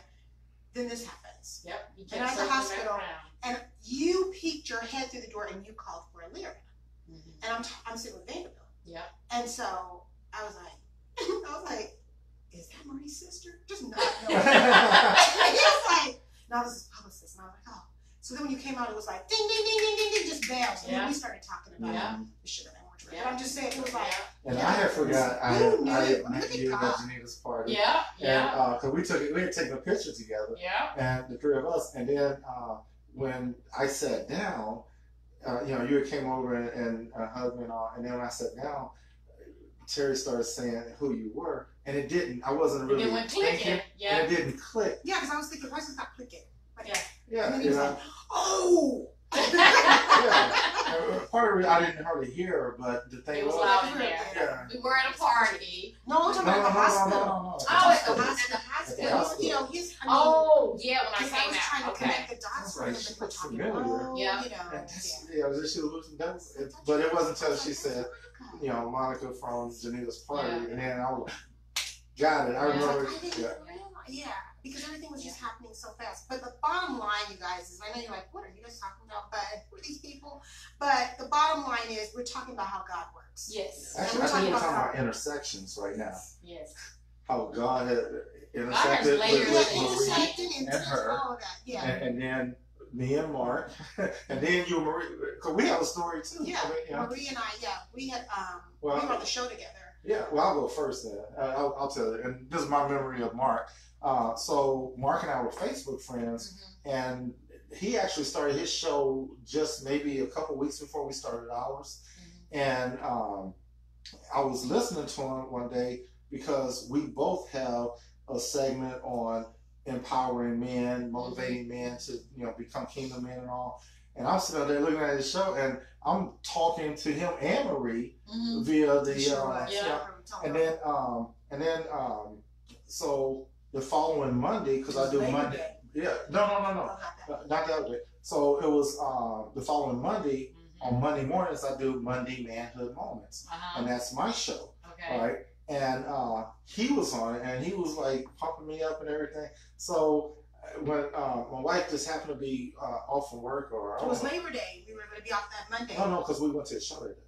Then this happens. Yep. You And at the circling hospital. back around. And you peeked your head through the door and you called for a lyric. Mhm. And I'm sitting with Vanderbilt. Yep. And so I was like, is that Marie's sister? Just not knowing. And he was like, no, this is publicist. And I was like, oh. So then when you came out, it was like, ding, ding, ding, ding, ding, ding, just bells. And then Yeah. we started talking about Yeah. the shit that I want to Yeah. But I'm just saying, it was like, And I had forgot I Who knew? had Look met at you at God. Janita's party. Yeah. Yeah. And because we had taken a picture together, Yeah. and the three of us. And then when I sat down, you came over and hugged me and all. And then when I sat down, Terry started saying who you were, and it didn't. I wasn't really It went clicking. thinking, Yeah. and it didn't click. yeah, because I was thinking, why is this not clicking? Like, Yeah. Yeah, And then he was you know. like, oh. Yeah. Part of it, I didn't hardly hear her, but the thing It was was, loud in there. yeah. We were at a party. No, I'm talking about the hospital. Oh, at the At hospital. the hospital. hospital. Oh, yeah, when I Because I came was trying out. to Okay. connect the dots for Right, him, she and we're looks talking, familiar. oh, Yeah. And that's, yeah, it was just she was losing those. But it wasn't until she said, Monica from Janita's party, Yeah. and then I was got it. I Yeah. remember. I didn't Yeah. realize, because everything was just happening so fast. But the bottom line, you guys, is I know you're like, what are you guys talking about? But who are these people? But the bottom line is we're talking about how God works. Yes. Actually, we're I think we're talking talking about about intersections right now. Yes. How God had intersected layers with of Yeah, Marie, intersecting and her. all of that. Yeah. and then me and Mark, and then you and Marie. Because we have a story too. Yeah. I mean, Marie and I, we had Well, we were on the show together. Yeah, well, I'll go first then. I'll tell you. And this is my memory of Mark. So Mark and I were Facebook friends, and he actually started his show just maybe a couple weeks before we started ours. And I was listening to him one day because we both have a segment on empowering men, motivating men to become kingdom men and all. And I'm sitting there looking at his show, and I'm talking to him and Marie via the and then so the following Monday, because I do Monday. Yeah, no, not the other day. So it was the following Monday. On Monday mornings, I do Monday Manhood Moments, and that's my show. Okay. Right? And he was on it, and he was like pumping me up and everything. So when my wife just happened to be off from work, or It was Labor Day. We were going to be off that Monday. no, because we went to a show that day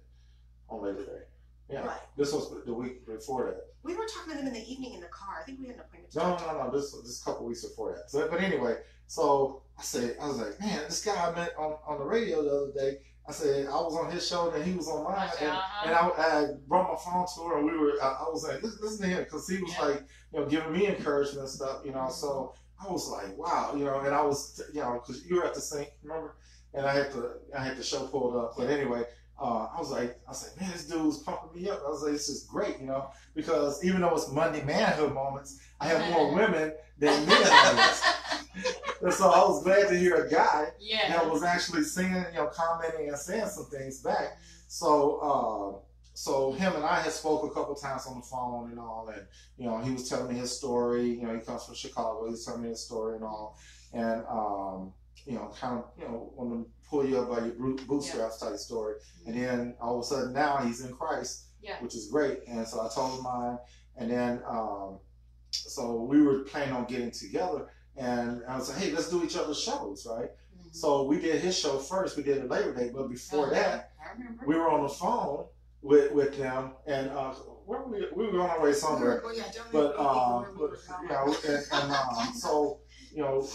on Labor Day. Yeah, Right. this was the week before that. We were talking to them in the evening in the car. I think we had an appointment. No. This a couple weeks before that. So, but anyway, so I was like, man, this guy I met on the radio the other day. I said I was on his show and he was on mine, and I brought my phone to her, and I was like, listen to him, because he was like, giving me encouragement and stuff, So I was like, wow, and I was, because you were at the sink, remember, and I had the show pulled up, but anyway. I was like, man, this dude's pumping me up. I was like, this is great, because even though it's Monday Manhood Moments, I have more women than men on this. And so I was glad to hear a guy that was actually singing, commenting and saying some things back. So, so him and I had spoke a couple times on the phone and all, and he was telling me his story. He comes from Chicago. He was telling me his story and all, and kind of want to pull you up by your bootstraps type story. And then all of a sudden now he's in Christ, which is great. And so I told him mine, and then so we were planning on getting together, and I was like, hey, let's do each other's shows, right? So we did his show first. We did it Labor Day, but before that, we were on the phone with them, and where were we were on our way somewhere. But you know, so you know,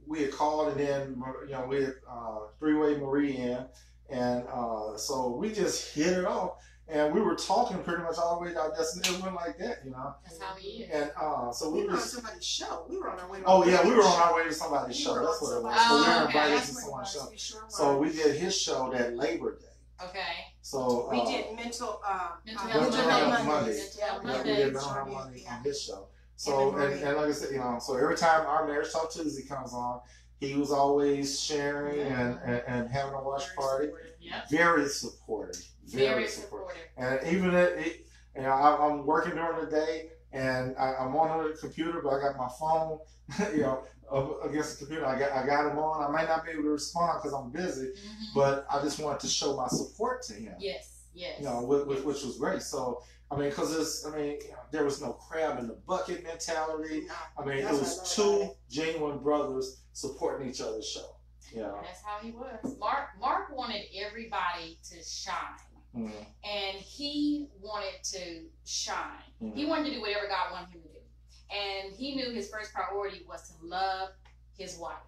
we had called, and then you know, we had three-way Marie in, and so we just hit it off. And we were talking pretty much all the way to our destination. It went like that, you know. That's how he is. And so we were on somebody's show. We were on our way to oh yeah, we were on our way to somebody's show. That's what it was. So we were invited to That's someone's show. Sure So we did his show that Labor Day. Okay. So we did mental Health Monday. Yeah, we did Mental Health Monday on his show. So and like I said, you know, so every time our Marriage Talk Tuesday comes on, he was always sharing and having a watch party. Yep. Very supportive. Very supportive. And even you know, I'm working during the day, and I'm on the computer, but I got my phone, you know, against the computer. I got him on. I might not be able to respond because I'm busy, but I just wanted to show my support to him. Yes. You know, which was great. So I mean, because you know, there was no crab in the bucket mentality. I mean, it was two genuine brothers supporting each other's show. Yeah. That's how he was. Mark wanted everybody to shine. And he wanted to shine. He wanted to do whatever God wanted him to do. And he knew his first priority was to love his wife.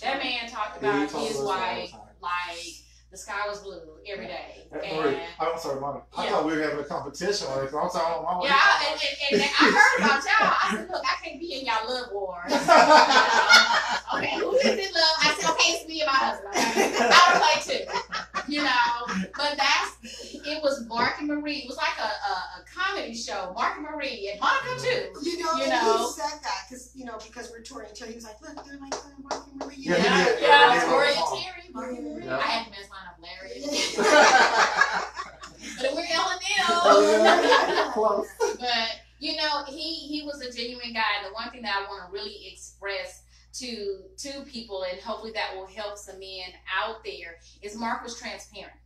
That man talked about his wife like the sky was blue every day. I'm sorry, Mama. I thought we were having a competition. Like, I'm sorry, Mama. Yeah, and I heard about y'all. I said, look, I can't be in y'all love war. Okay, who is in love? I said, okay, it's me and my husband. I'll play too. You know, but it was Mark and Marie. It was like a comedy show. Mark and Marie and Monica too. You know, he said that because because we're touring until he was like, look, they're like Mark and Marie. Yeah, Tori and Terry, Mark and Marie. I had to mess mine up, Larry. But we're L&L. But you know, he was a genuine guy. And the one thing that I want to really express to people, and hopefully that will help some men out there, is Mark was transparent.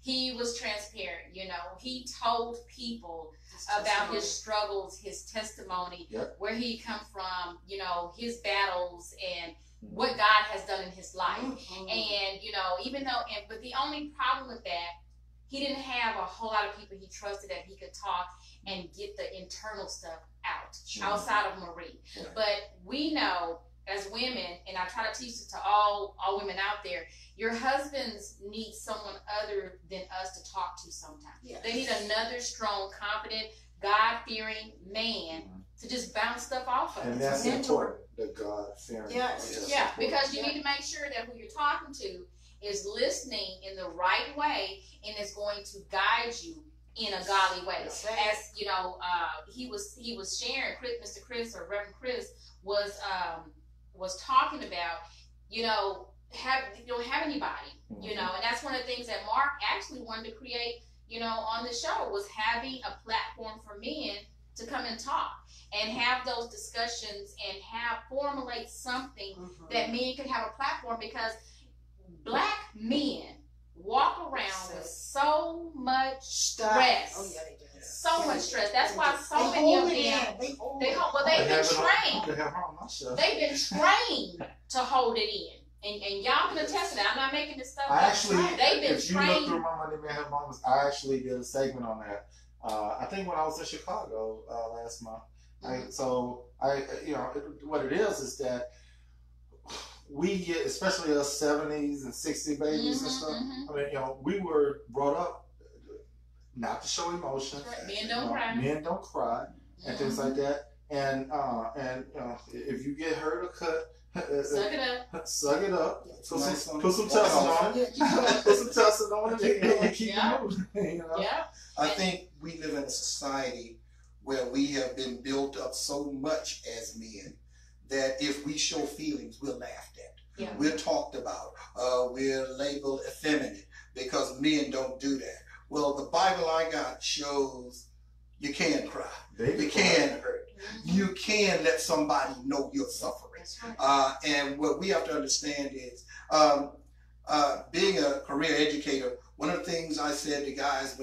He was transparent. You know, he told people about his struggles, his testimony, where he come from, you know, his battles, and what God has done in his life. And you know, even though, but the only problem with that, he didn't have a whole lot of people he trusted that he could talk and get the internal stuff out outside of Marie. But we know as women, and I try to teach it to all women out there, your husbands need someone other than us to talk to sometimes. They need another strong, confident, God-fearing man to just bounce stuff off of. And that's important, the God-fearing. Yeah, because you need to make sure that who you're talking to is listening in the right way and is going to guide you in a godly way. As you know, he was sharing, Mr. Chris or Reverend Chris was talking about, have anybody, and that's one of the things that Mark actually wanted to create, on the show, was having a platform for men to come and talk and have those discussions and formulate something that men could have a platform, because Black men walk around with so much stress. Oh, yeah, they do. So much stress. That's why so many of them, they've been trained. They've been trained to hold it in. And y'all can attest to that. I'm not making this stuff up. They've been if trained. You look through My Money Man Have Moments, I actually did a segment on that. I think when I was in Chicago last month. What it is that we get, especially us 70s and 60s babies and stuff. I mean, we were brought up not to show emotion. Men don't cry. Men don't cry and things like that. And if you get hurt or cut, suck it up. Suck it up. Put some tussin on it. Put some tussin on it and keep it moving. I think we live in a society where we have been built up so much as men that if we show feelings, we're laughed at. We're talked about. We're labeled effeminate because men don't do that. Well, the Bible I got shows you can cry. You can hurt. You can let somebody know you're suffering. And what we have to understand is, being a career educator, one of the things I said to guys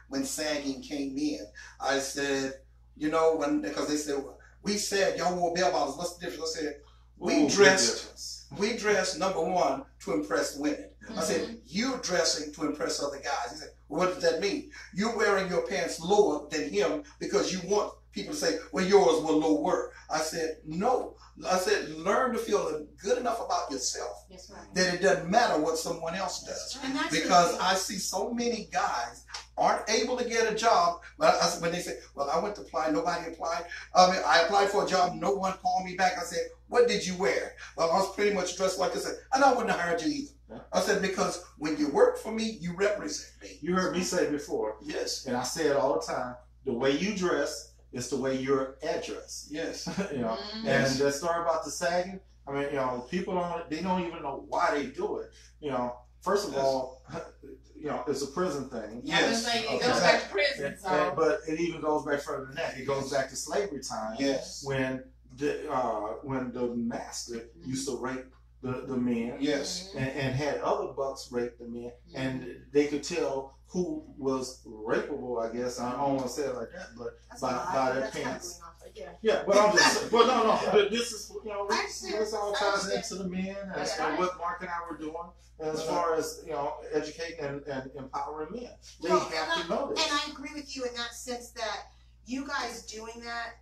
when sagging came in, I said, because they said, We said y'all wore bell bottoms. What's the difference? I said Ooh, we dressed number one to impress women. I said Mhm. you're dressing to impress other guys. He said, well, what does that mean? You're wearing your pants lower than him because you want people to say, well, yours were lower. I said no. I said learn to feel good enough about yourself That's right. that it doesn't matter what someone else does. And that's the Because thing. I see so many guys aren't able to get a job. But when they say, well, I went to apply, nobody applied. I applied for a job, no one called me back. I said, what did you wear? Well, I was pretty much dressed like this. And I wouldn't have hired you either. Yeah. I said, because when you work for me, you represent me. You heard me say before, Yes, and I say it all the time, the way you dress is the way you're addressed. yes. You know, Mhm. and the story about the sagging, I mean, you know, people don't even know why they do it. You know, first of Yes. all, you know, it's a prison thing. I was Yes. gonna say, it Okay. goes back to prison, so. But it even goes back further than that. It goes back to slavery time. Yes. When the master used to rape the men Yes. and had other bucks rape the men, and they could tell who was rapeable. I guess I don't want to say it like that, but That's by a by lot. their That's kind of pants. going off, but yeah. Yeah, but I'm just, but no, but this is, you know, I understand. this all I ties understand. into the men and That's and right. what Mark and I were doing as far as, you know, educating and empowering men. They Well, have to know this. And I agree with you in that sense that you guys doing that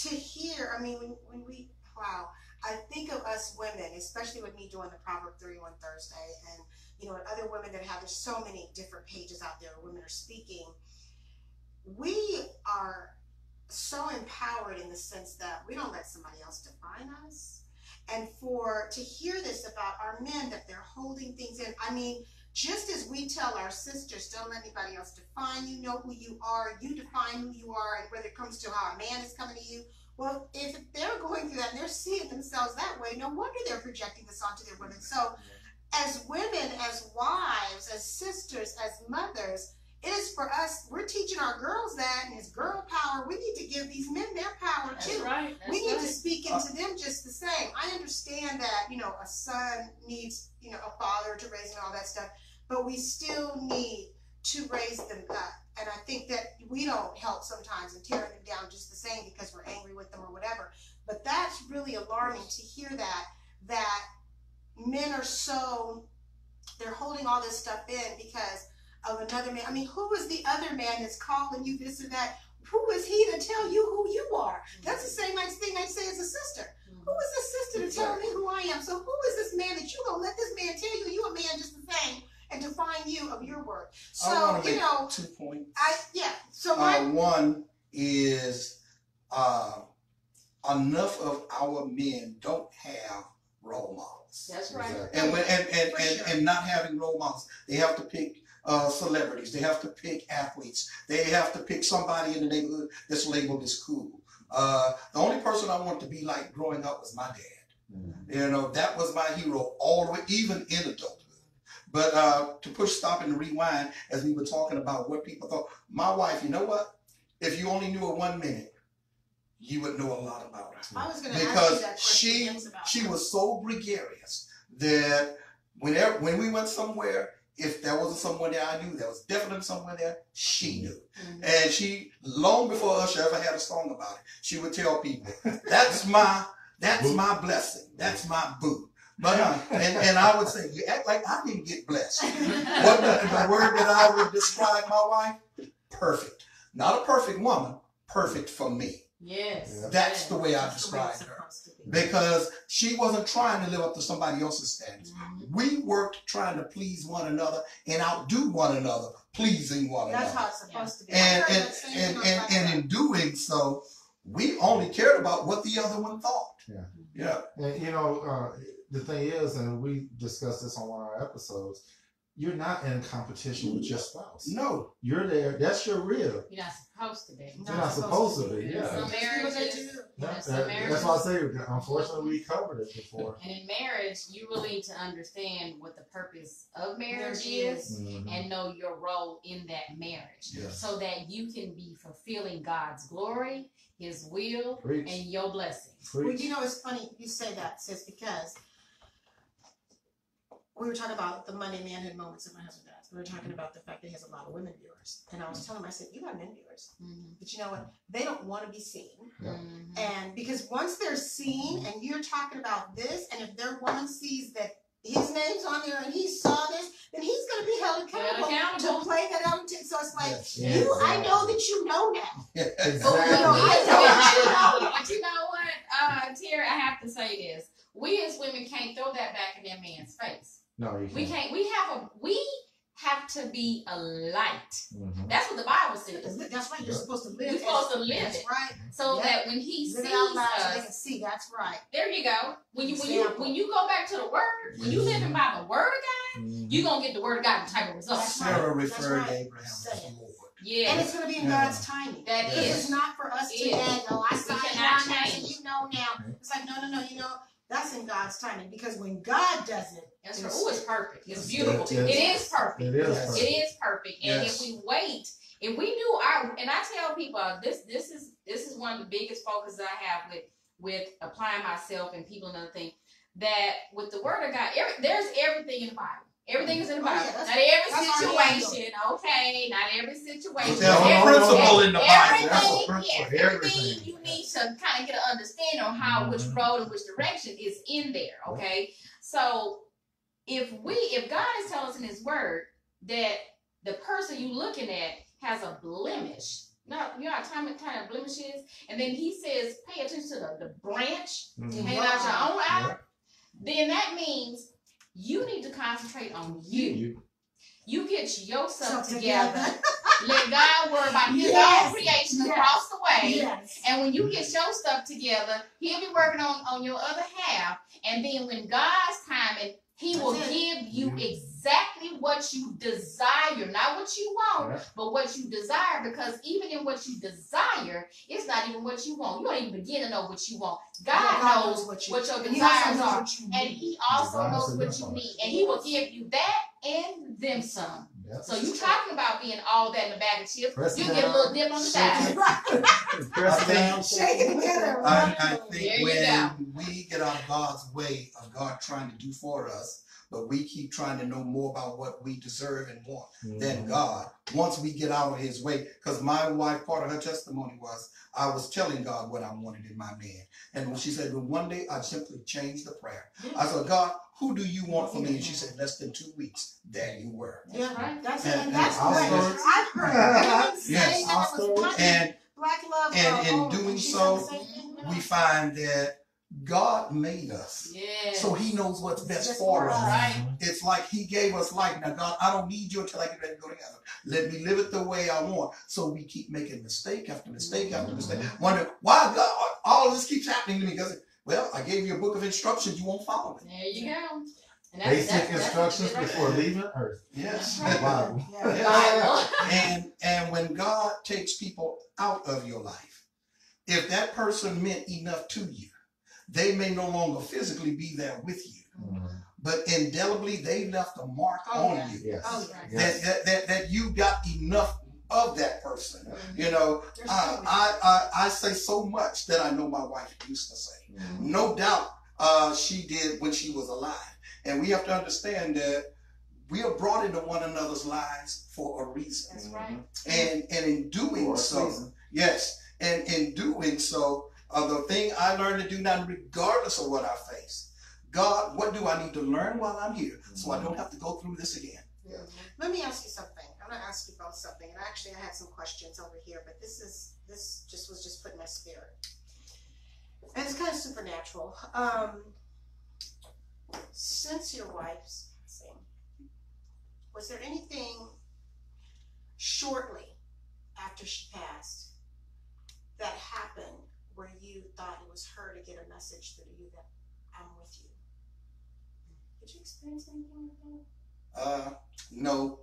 to hear, I mean, when we, wow, I think of us women, especially with me doing the Proverb 31 Thursday and, you know, and other women that have, there's so many different pages out there where women are speaking. We are so empowered in the sense that we don't let somebody else define us. And to hear this about our men, that they're holding things in, I mean, just as we tell our sisters, don't let anybody else define you, know who you are, you define who you are, and whether it comes to how a man is coming to you, well, if they're going through that and they're seeing themselves that way, no wonder they're projecting this onto their women. So as women, as wives, as sisters, as mothers, it is for us, we're teaching our girls that, and it's girl power. We need to give these men their power That's too. right. That's We need right. to speak into them just the same. I understand that, you know, a son needs, you know, a father to raise and all that stuff, but we still need to raise them up. And I think that we don't help sometimes in tearing them down just the same because we're angry with them or whatever. But that's really alarming to hear that men are so, they're holding all this stuff in because of another man. I mean, who is the other man that's calling you this or that? Who is he to tell you who you are? That's the same nice thing I say as a sister. Who is this sister to tell me who I am? So who is this man that you gonna let this man tell you a man just the same and define you of your worth? I So want to you make know, 2 points. So my One is enough of our men don't have role models. That's right. And when For sure. and not having role models, they have to pick celebrities. They have to pick athletes. They have to pick somebody in the neighborhood that's labeled as cool. The only person I wanted to be like growing up was my dad. You know, that was my hero all the way, even in adulthood. But to push stop and rewind, as we were talking about what people thought, my wife, you know what? If you only knew her 1 minute, you would know a lot about her. I was gonna ask you Because that question. About she her. was so gregarious that when we went somewhere, if there wasn't someone there I knew, there was definitely someone there she knew. Mhm. And she, long before Usher ever had a song about it, she would tell people, that's my blessing. That's my boo. But and I would say, you act like I didn't get blessed. What the word that I would describe my wife? Perfect. Not a perfect woman, perfect for me. Yes. Yeah. That's the way I That's the way it's described her. supposed to be. Because she wasn't trying to live up to somebody else's standards. Mhm. We worked trying to please one another and outdo one another, pleasing one That's another. how it's supposed to be. And I heard that same thing on my and side. in doing so, we only cared about what the other one thought. Yeah. Yeah. And you know, the thing is, and we discussed this on one of our episodes, you're not in competition with your spouse. No. You're there. That's your rib. You're not supposed to be. You're not supposed to be. In Yeah. some That's what they marriages, do. Yeah, some that's marriages, why I say, unfortunately, we covered it before. and in marriage, you really need to understand what the purpose of marriage Marriage is Mhm. and know your role in that marriage Yes. so that you can be fulfilling God's glory, His will, Preach. and your blessings. Well, Preach. you know, it's funny you say that, sis, because we were talking about the Monday manhood moments that my husband does. we were talking about the fact that he has a lot of women viewers. And I was telling him, I said, you got men viewers. Mm-hmm. But you know what? They don't want to be seen. Yeah. Mm-hmm. And because once they're seen and you're talking about this, and if their woman sees that his name's on there and he saw this, then he's going to be held accountable to play that out. So it's like, Yes. I know that you know now. Exactly. But you know what, Terry, I have to say this. We as women can't throw that back in that man's face. No, you can't. We can't. We have to be a light. Mhm. That's what the Bible says. That's right. You're supposed to live. You're supposed to live That's it. right. So Yeah. that when he Live sees it out loud so they us, can see. That's right. there you go. When Example. you go back to the word, when you living by the word of God, Mhm. you're gonna get the word of God type of results. That's right. Sarah referred That's to right. Abraham as Say it. Lord. Yeah. And it's going to be in Yeah. God's timing. That Because is. it's not for us to Is. go, I saw We it cannot now, change. and you know now. It's like, no, you know, that's in God's timing. Because when God does it, It's perfect. It's Yes. beautiful. Yes. It is perfect. It is Yes. perfect. It is perfect. And Yes. if we wait, if we knew and I tell people this is one of the biggest focuses I have with applying myself and people and other things, that with the word of God, there's everything in the Bible. Everything is in the Oh, Bible. yeah, Not every that's our situation, okay, not every situation. There's a principle in the Bible. Everything, That's a yes, principle. everything Everything. you need to kind of get an understanding on how which Mhm. road and which direction is in there, okay? So if God is telling us in His Word that the person you looking at has a blemish, now you know how time of blemish is, and then He says, pay attention to the branch Mhm. hanging out your own eye, then that means you need to concentrate on you. You get yourself So together. Let God worry about His Yes. own creation Yes. across the way. yes. And when you get your stuff together, He'll be working on your other half. And then when God's timing, He will That's it. give you Mhm. exactly what you desire. Not what you want, Yeah. but what you desire. Because even in what you desire, it's not even what you want. You don't even begin to know what you want. God knows what your and He also desires knows are. what you And need. He also Desires knows are what good you for us. need. And He will give you that and then some. Yep. So you talking about being all that in a bag of chips, Press you it get a down. little dip on the side. Press I it think- down. Shake it together. I right? think There you when we get out of God's way of God trying to do for us, but we keep trying to know more about what we deserve and want than Mhm. God. Once we get out of His way, because my wife, part of her testimony was, I was telling God what I wanted in my man. And when she said, well, one day I simply changed the prayer. I said, God, who do you want for me? And she said, less than 2 weeks. There you were. Yeah, right. that's it. And- And that's and what also- I've heard women Yes. saying that it was not And black love. and in or doing she so, said the same thing, you know? we find that God made us. Yeah. So He knows what's best Just for for us. us. Right. It's like He gave us life. Now, God, I don't need you until I get ready to go to heaven. Let me live it the way I want. So we keep making mistake after mistake after mistake. Wonder why God, all this keeps happening to me. Because, well, I gave you a book of instructions. You won't follow it. There you go. And Basic instructions right before there. leaving Earth. Yes. The Bible. Yeah. Bible. And when God takes people out of your life, if that person meant enough to you, they may no longer physically be there with you, Mhm. but indelibly they left a mark Oh, on yeah. you. Yes. Oh, yeah. Yes. That you got enough of that person. You know, There's so I say so much that I know my wife used to say. Mhm. No doubt she did when she was alive. And we have to understand that we are brought into one another's lives for a reason. That's right. And in doing For a so, reason. yes, and in doing so, the thing I learned to do now, regardless of what I face, God, what do I need to learn while I'm here so I don't have to go through this again? Let me ask you something. I'm gonna ask you both something, and actually I had some questions over here, but this was just put in my spirit, and it's kind of supernatural. Since your wife's passing, was there anything shortly after she passed that happened where you thought it was her to get a message through you that I'm with you? Did you experience anything like that? No,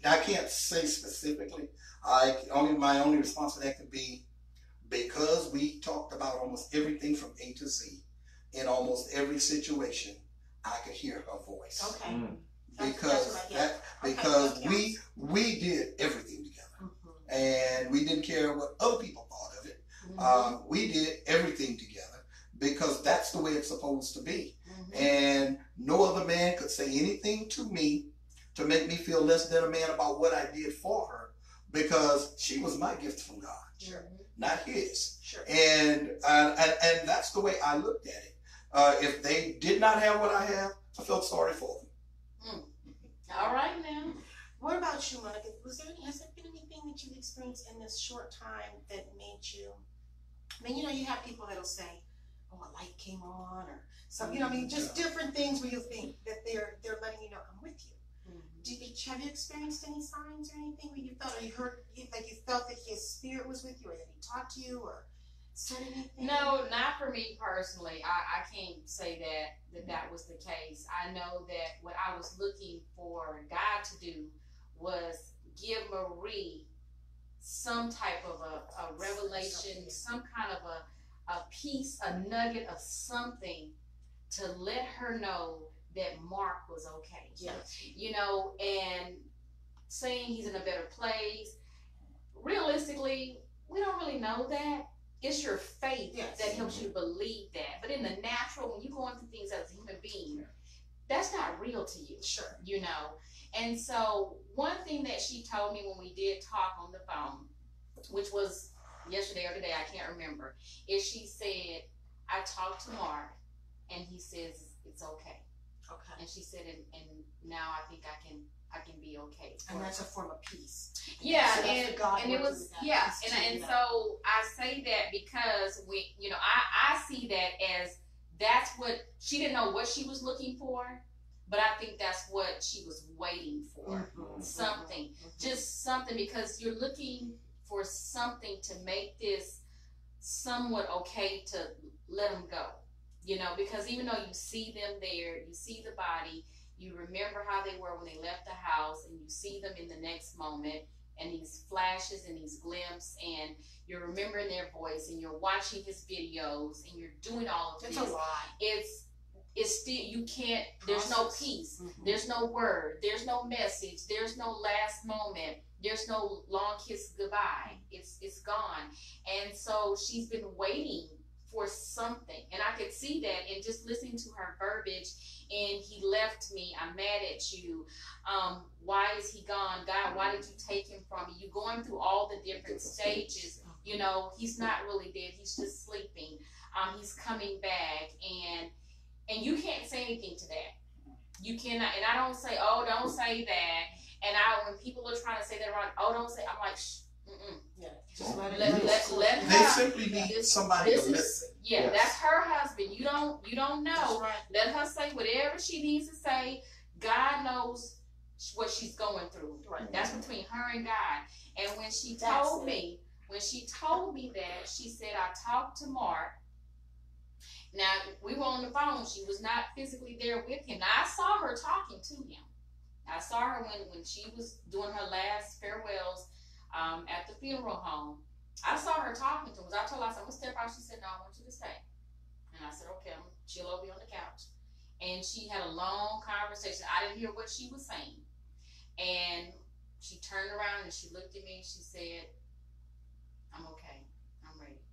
I can't say specifically. My only response to that could be because we talked about almost everything from A to Z in almost every situation. I could hear her voice Okay. Mm. because That's what I get. because Okay, we did everything together, Mhm. and we didn't care what other people thought of it. We did everything together because that's the way it's supposed to be. Mhm. And no other man could say anything to me to make me feel less than a man about what I did for her, because she was my gift from God, Sure. not his. Sure. And that's the way I looked at it. If they did not have what I have, I felt sorry for them. All right now. What about you, Monica? Has there been anything that you've experienced in this short time that made you? I mean, you have people that'll say, "Oh, a light came on," or some, I mean, just different things where you think that they're letting you know, "I'm with you." Have you experienced any signs or anything where you felt, or you heard, like you felt that his spirit was with you, or that he talked to you, or said anything? No, not for me personally. I can't say that was the case. I know that what I was looking for God to do was give Marie some type of a revelation, some kind of a piece, a nugget of something to let her know that Mark was okay. Yes. And saying he's in a better place. Realistically, we don't really know that. It's your faith that helps you believe that. But in the natural, when you're going through things as a human being, that's not real to you. Sure. And so one thing that she told me when we did talk on the phone, which was yesterday or today, I can't remember, is she said, I talked to Mark and he says it's okay. Okay. And she said, and now I think I can be okay. And that's a form of peace. Yeah, so and it was and so I say that because I see that as that's what she didn't know what she was looking for, but I think that's what she was waiting for. Something, just something, because you're looking for something to make this somewhat okay to let them go. Because even though you see them there, you see the body, you remember how they were when they left the house, and you see them in the next moment, and these flashes and these glimpses, and you're remembering their voice, and you're watching his videos, and you're doing all of this. It's a lot. It's still, you can't, there's no peace, there's no word, there's no message, there's no last moment, there's no long kiss goodbye. It's gone. And so she's been waiting for something, and I could see that in just listening to her verbiage. And he left me, I'm mad at you, why is he gone, God, why did you take him from me? You going through all the different stages. He's not really dead, he's just sleeping, he's coming back, and you can't say anything to that. You cannot. And I don't say, oh, don't say that. And when people are trying to say that wrong, oh, don't say, I'm like, shh. Yeah, just let They her. simply need somebody to listen. Yeah, Yes. That's her husband. You don't know. That's right. Let her say whatever she needs to say. God knows what she's going through. Right. That's between her and God. And when she told me that, she said, I talked to Mark. Now, we were on the phone. She was not physically there with him. Now, I saw her talking to him. I saw her when she was doing her last farewells at the funeral home. I saw her talking to him. I told her, I said, I'm going to step out. She said, no, I want you to stay. And I said, okay, I'm going to chill over here on the couch. And she had a long conversation. I didn't hear what she was saying. And she turned around and she looked at me and she said, I'm okay. I'm ready.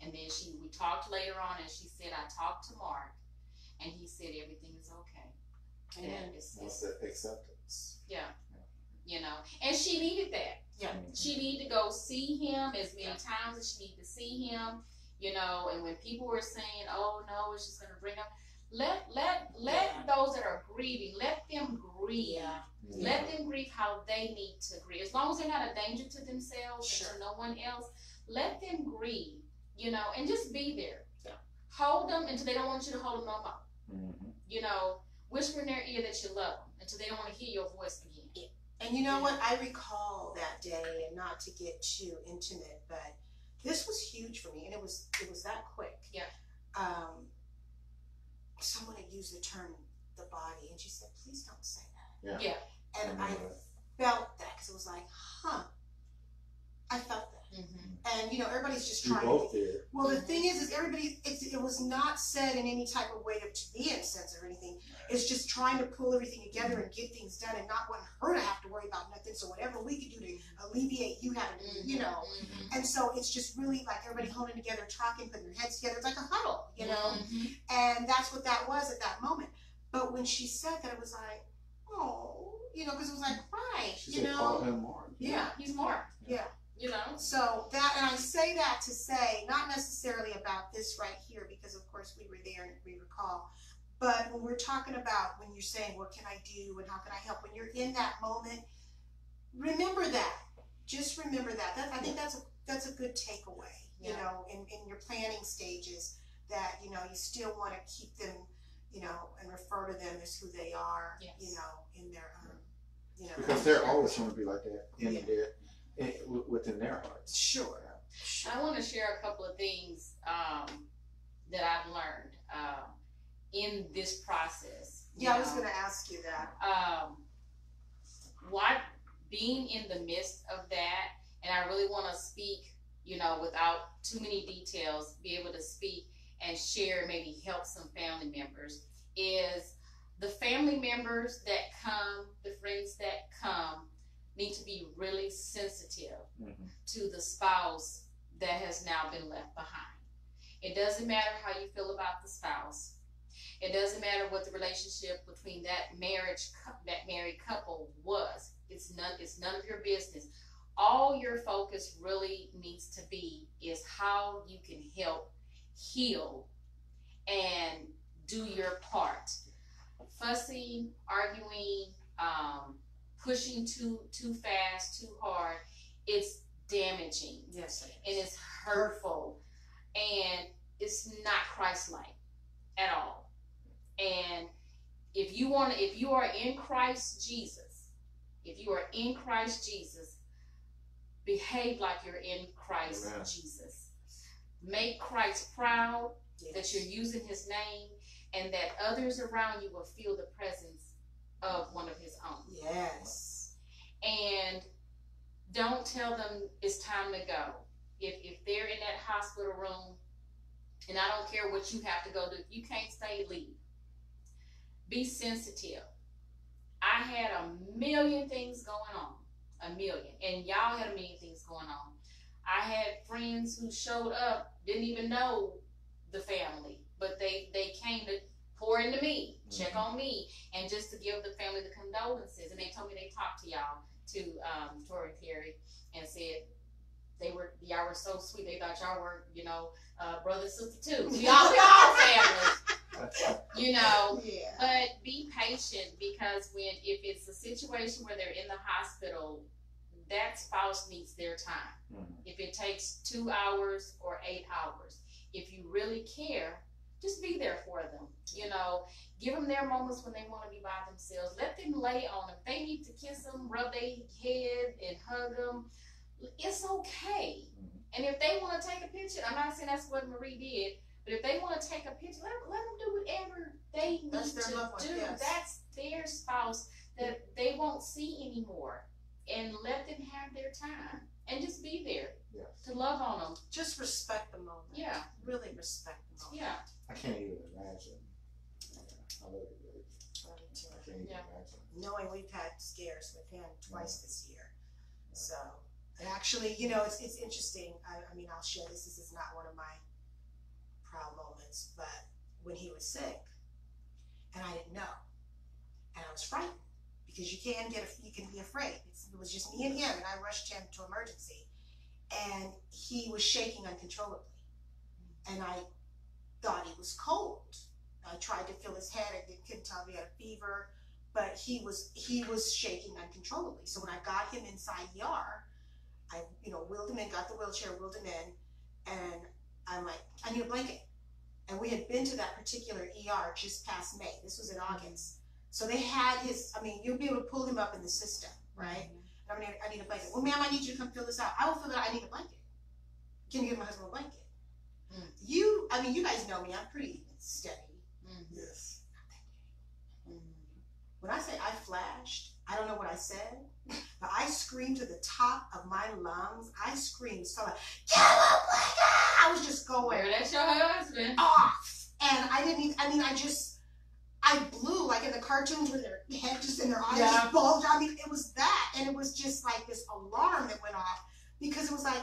And then we talked later on, and she said, I talked to Mark, and he said everything is okay. And it's acceptance. Yeah. And she needed that. Yeah. She needed to go see him as many times as she needed to see him, and when people were saying, oh no, it's just going to bring up, let those that are grieving, let them grieve. Yeah. Let them grieve how they need to grieve. As long as they're not a danger to themselves and to no one else, let them grieve, and just be there. Yeah. Hold them until they don't want you to hold them no more. Whisper in their ear that you love them until they don't want to hear your voice again. Yeah. And you know what? I recall that day, and not to get too intimate, but this was huge for me, and it was that quick. Yeah. Someone had used the term the body, and she said, please don't say that. Yeah. And I felt that, because it was like, I felt that. And everybody's just trying to. Well, the thing is everybody. It was not said in any type of way to be insensitive or anything. It's just trying to pull everything together and get things done, and not wanting her to have to worry about nothing. So whatever we could do to alleviate you having to, And so it's just really like everybody holding together, talking, putting their heads together. It's like a huddle, And that's what that was at that moment. But when she said that, it was like, oh, you know, because it was like, right, She you said, know. call him Mark. Yeah. He's Mark. Yeah. You know? So that, and I say that to say, not necessarily about this right here, because of course we were there and we recall, but when we're talking about, when you're saying, what can I do and how can I help, when you're in that moment, remember that. Just remember that. I think that's a good takeaway, you know, in your planning stages, that, you know, you still want to keep them, you know, and refer to them as who they are, you know, in their, you know. Because they're always going to be like that within their hearts. Sure. I want to share a couple of things that I've learned in this process. Yeah, I was going to ask you that. Being in the midst of that, and I really want to speak, you know, without too many details, be able to speak and share, maybe help some family members, is the family members that come, the friends that come, need to be really sensitive to the spouse that has now been left behind. It doesn't matter how you feel about the spouse. It doesn't matter what the relationship between that married couple was. It's none of your business. All your focus really needs to be is how you can help heal and do your part. Fussing, arguing, pushing too fast, too hard, it's damaging. Yes, and it's hurtful, and it's not Christ-like at all. And if you are in Christ Jesus, behave like you're in Christ Jesus. Make Christ proud that you're using his name, and that others around you will feel the presence of one of his own. Yes. And don't tell them it's time to go. If they're in that hospital room, and I don't care what you have to go do, if you can't stay, leave. Be sensitive. I had a million things going on. And y'all had a million things going on. I had friends who showed up, didn't even know the family, but they came to pour into me, check on me, and just to give the family the condolences. And they told me they talked to y'all, to Tori and Terry, and said y'all were so sweet. They thought y'all were, you know, brother and sister too. We all family. You know, but be patient, because if it's a situation where they're in the hospital, that spouse needs their time. If it takes 2 hours or 8 hours, if you really care, just be there for them. You know, give them their moments when they want to be by themselves. Let them lay on them. If they need to kiss them, rub their head and hug them, it's okay. And if they want to take a picture, I'm not saying that's what Marie did, but if they want to take a picture, let them do whatever they need to do. That's their spouse that they won't see anymore. And let them have their time. And just be there to love on them. Just respect the moment. Yeah. Really respect the moment. Yeah. I can't even imagine. I love it, baby. I can't even imagine. Knowing we've had scares with him twice this year. So, and actually, you know, it's interesting. I mean, I'll share this. This is not one of my proud moments, but when he was sick, and I didn't know, and I was frightened, because you can be afraid. It was just me and him, and I rushed him to emergency, and he was shaking uncontrollably, and I thought he was cold. I tried to feel his head. I couldn't tell if he had a fever, but he was shaking uncontrollably. So when I got him inside ER, I wheeled him in, got the wheelchair, wheeled him in, and I'm like, I need a blanket. And we had been to that particular ER just past May. This was in August. So they had you'll be able to pull him up in the system, right? I need a blanket. Well, ma'am, I need you to come fill this out. I will fill it out. I need a blanket. Can you give my husband a blanket? You guys know me. I'm pretty steady. Yes. When I say I flashed, I don't know what I said, but I screamed to the top of my lungs. I screamed so like, get a blanket! I was just going. Where that's your husband? Off. And I blew like in the cartoons with their head just in their eyes just bulged. I mean, it was that. And it was just like this alarm that went off, because it was like,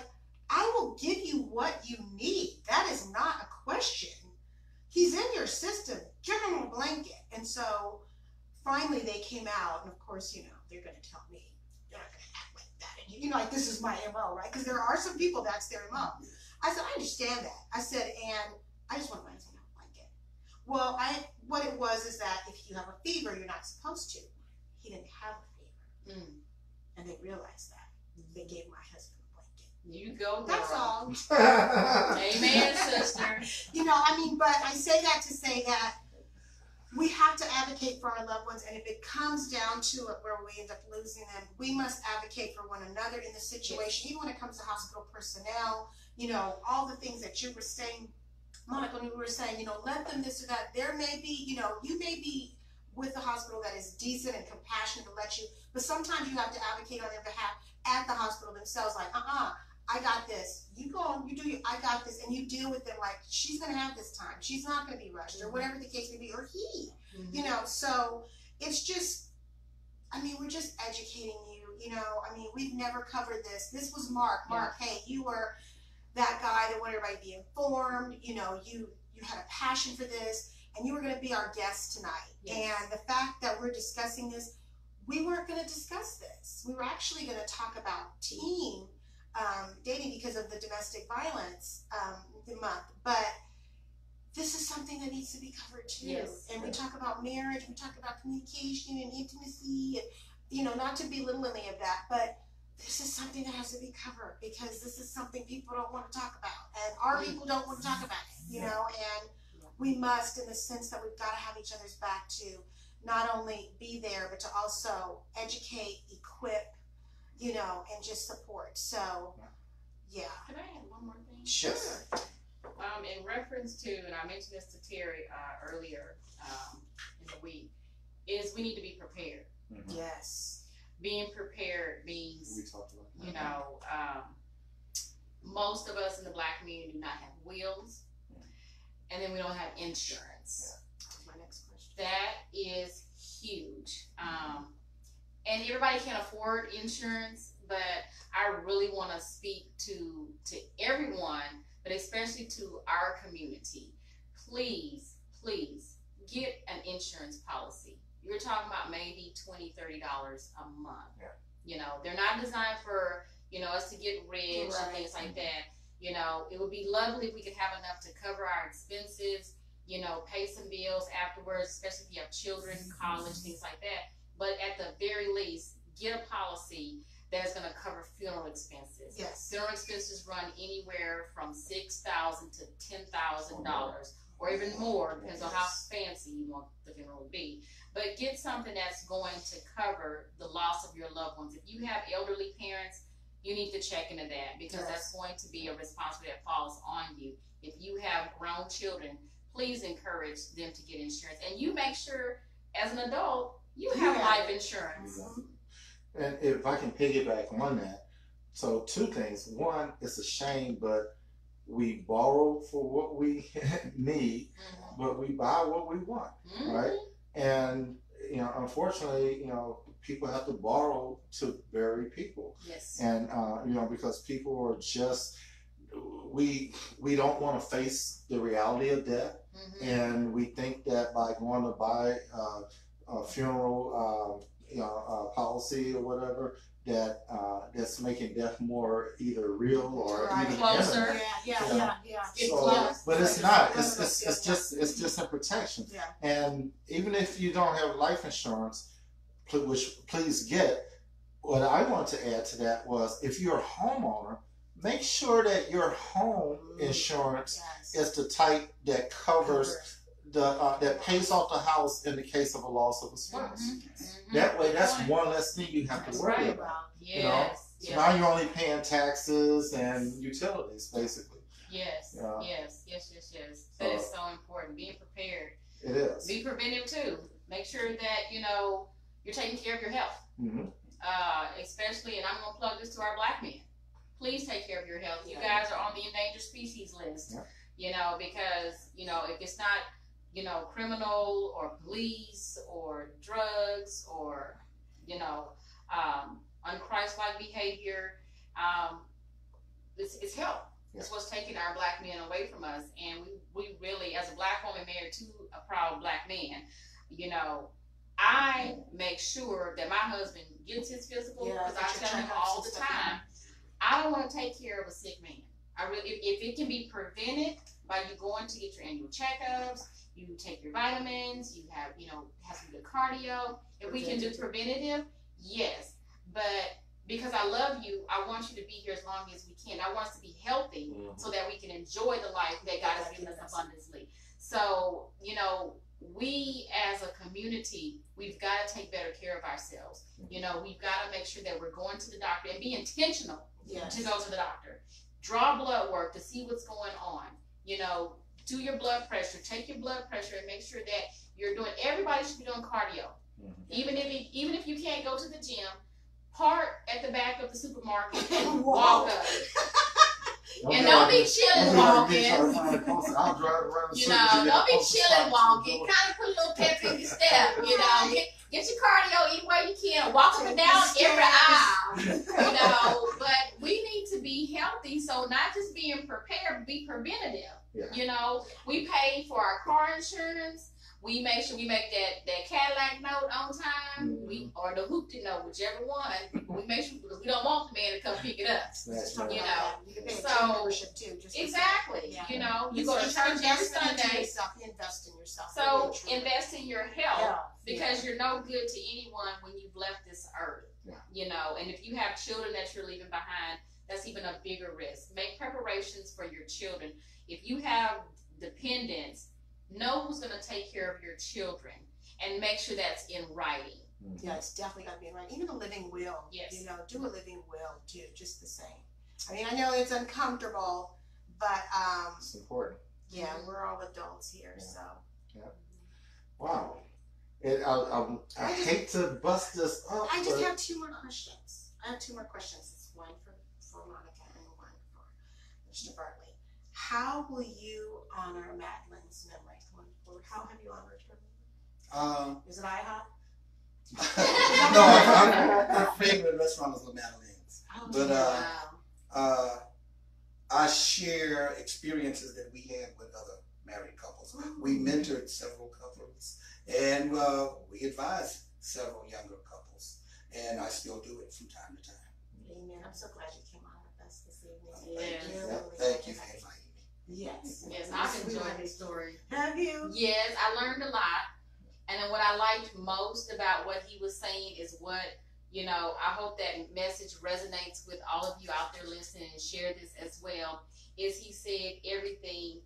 I will give you what you need. That is not a question. He's in your system. Give him a blanket. And so finally they came out, and of course, you know, they're going to tell me, they're not going to act like that. And, you know, like, this is my MO, right? Because there are some people that's their MO. I said, I understand that. I said, and I just want my husband to have a blanket. Well, what it was is that if you have a fever, you're not supposed to. He didn't have a fever. And they realized that. They gave my husband a blanket. You go, girl. That's all. Amen, sister. You know, I mean, but I say that to say that we have to advocate for our loved ones, and if it comes down to it where we end up losing them, we must advocate for one another in the situation. Even when it comes to hospital personnel, you know, all the things that you were saying, Monica, when we were saying, you know, let them this or that. There may be, you know, you may be with the hospital that is decent and compassionate to let you, but sometimes you have to advocate on their behalf at the hospital themselves, like, I got this. You go on, you do your, I got this, and you deal with them like, she's going to have this time. She's not going to be rushed, or whatever the case may be, or he, you know. So it's just, I mean, we're just educating you, you know. I mean, we've never covered this. This was Mark. Mark, hey, you were that guy that wanted everybody to be informed. You know, you had a passion for this, and you were going to be our guest tonight. Yes. And the fact that we're discussing this, we weren't going to discuss this. We were actually going to talk about teen dating because of the domestic violence month, but this is something that needs to be covered too. Yes. And we talk about marriage, we talk about communication and intimacy, and, you know, not to belittle any of that, but this is something that has to be covered because this is something people don't want to talk about, and our people don't want to talk about it, you know, and we must, in the sense that we've got to have each other's back to not only be there, but to also educate, equip, you know, and just support. So, yeah. Can I add one more thing? Sure. In reference to, and I mentioned this to Terry earlier in the week, is we need to be prepared. Mm-hmm. Yes. Being prepared means, we talked about that. You know, most of us in the Black community do not have wills, and then we don't have insurance. My next question. That is huge. And everybody can't afford insurance, but I really want to speak to everyone, but especially to our community. Please, please get an insurance policy. You're talking about maybe $20, $30 a month. Yeah. You know, they're not designed for, you know, us to get rich and things like that. You know, it would be lovely if we could have enough to cover our expenses, you know, pay some bills afterwards, especially if you have children, college, things like that. But at the very least, get a policy that's going to cover funeral expenses. Yes. Funeral expenses run anywhere from $6,000 to $10,000, or even more, depends on how fancy you want the funeral to be. But get something that's going to cover the loss of your loved ones. If you have elderly parents, you need to check into that, because that's going to be a responsibility that falls on you. If you have grown children, please encourage them to get insurance. And you make sure, as an adult, you have life insurance. Mm-hmm. And if I can piggyback on that, so two things. One, it's a shame, but we borrow for what we need, but we buy what we want, right? And, you know, unfortunately, you know, people have to borrow to bury people. Yes. And, you know, because people are just, we don't want to face the reality of death. And we think that by going to buy a funeral, policy or whatever, that that's making death more either real or even closer. imminent. Yeah. So, but it's not. It's just a protection. Yeah. And even if you don't have life insurance, which please get. What I want to add to that was, if you're a homeowner, make sure that your home insurance is the type that covers that pays off the house in the case of a loss of a spouse. That way, that's one less thing you have to worry about. Yes. You know? So now you're only paying taxes and utilities, basically. Yes. Yeah. Yes. That is so important. Being prepared. It is. Be preventive too. Make sure that, you know, you're taking care of your health. Especially, and I'm going to plug this to our Black men. Please take care of your health. You guys are on the endangered species list. You know, because, you know, if it's not, you know, criminal or police or drugs or, you know, unchristlike behavior, it's health. It's what's taking our Black men away from us. And we really, as a Black woman married to a proud Black man, you know, I make sure that my husband gets his physical, because I tell him all the time, I don't want to take care of a sick man. I really, if it can be prevented by you going to get your annual checkups, you take your vitamins, you have, has to do the cardio. If we can do preventative, yes. But because I love you, I want you to be here as long as we can. I want us to be healthy so that we can enjoy the life that God has given us abundantly. So, we as a community, we've got to take better care of ourselves. We've got to make sure that we're going to the doctor and be intentional to go to the doctor. Draw blood work to see what's going on. Do your blood pressure, take your blood pressure, and make sure that you're doing. Everybody should be doing cardio. Even if you can't go to the gym, park at the back of the supermarket and walk up. And don't be chilling walking. I'll drive around the don't be chilling walking. Kind of put a little pep in your step. Get your cardio any way you can. Walk up and down every aisle. But we need to be healthy. So not just being prepared, but be preventative. Yeah. We pay for our car insurance. We make sure we make that Cadillac note on time, or the hoopty note, whichever one. But we make sure, because we don't want the man to come pick it up. You can pay a gym membership too. Exactly. You go to church every Sunday. Invest in yourself. So invest in your health, because you're no good to anyone when you've left this earth. And if you have children that you're leaving behind, that's even a bigger risk. Make preparations for your children. If you have dependents, know who's going to take care of your children, and make sure that's in writing. Yeah, it's definitely got to be in writing. Even a living will. Yes. Do a living will too, just the same. I mean, I know it's uncomfortable, but it's important. Yeah, we're all adults here, so. Yeah. Wow. I hate to bust this up. I just have two more questions. It's one for Monica and one for Mr. Bartley. How will you honor Madeline's memory? How have you honored her? Is it IHOP? No, our favorite restaurant is La Madeleine's. I share experiences that we had with other married couples. We mentored several couples, and we advised several younger couples, and I still do it from time to time. Amen. I'm so glad you came on with us this evening. Thank you for inviting me. Yes, I've enjoyed this story. Have you? Yes, I learned a lot. And then what I liked most about what he was saying is what, I hope that message resonates with all of you out there listening, and share this as well, is he said everything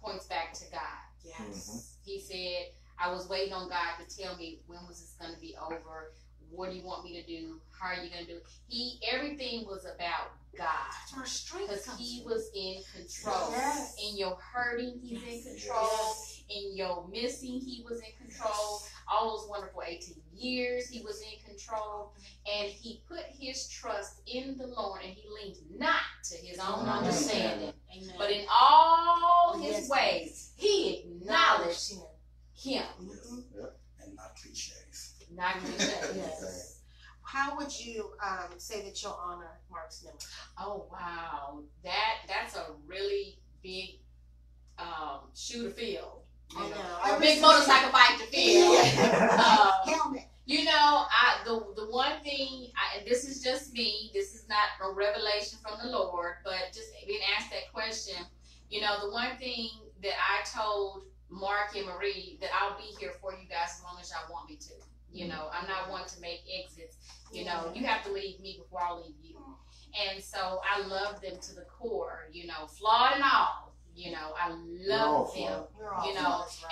points back to God. Yes. He said, I was waiting on God to tell me, when was this going to be over? What do you want me to do? How are you going to do it? Everything was about God. Because he was in control. Yes. In your hurting, he's in control. Yes. In your missing, he was in control. All those wonderful 18 years, he was in control. And he put his trust in the Lord, and he leaned not to his own understanding. Amen. But in all his ways, he acknowledged him. And not cliches. Not cliches. Yes. How would you say that you'll honor Mark's memory? Oh wow, that's a really big shoe to fill. I know. A big motorcycle bike to fill. Helmet. The one thing, and this is just me. This is not a revelation from the Lord, but just being asked that question. The one thing that I told Mark and Marie, that I'll be here for you guys as long as y'all want me to. I'm not one to make exits. You have to leave me before I leave you. And so I love them to the core, flawed and all. I love them.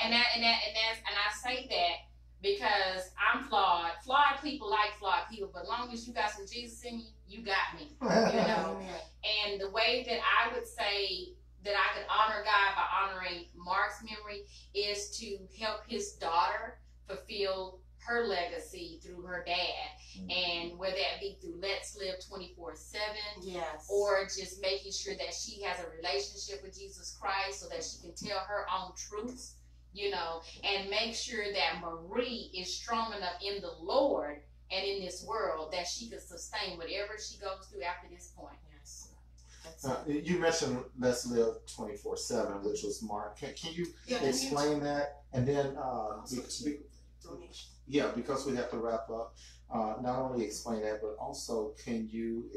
And I say that because I'm flawed. Flawed people like flawed people, but as long as you got some Jesus in you, you got me. And the way that I would say that I could honor God by honoring Mark's memory is to help his daughter fulfill her legacy through her dad, and whether that be through Let's Live 24/7, or just making sure that she has a relationship with Jesus Christ so that she can tell her own truths, and make sure that Marie is strong enough in the Lord and in this world that she can sustain whatever she goes through after this point. You mentioned Let's Live 24/7, which was Mark. Can you explain that? And then donation. yeah, because we have to wrap up, not only explain that, but also can you,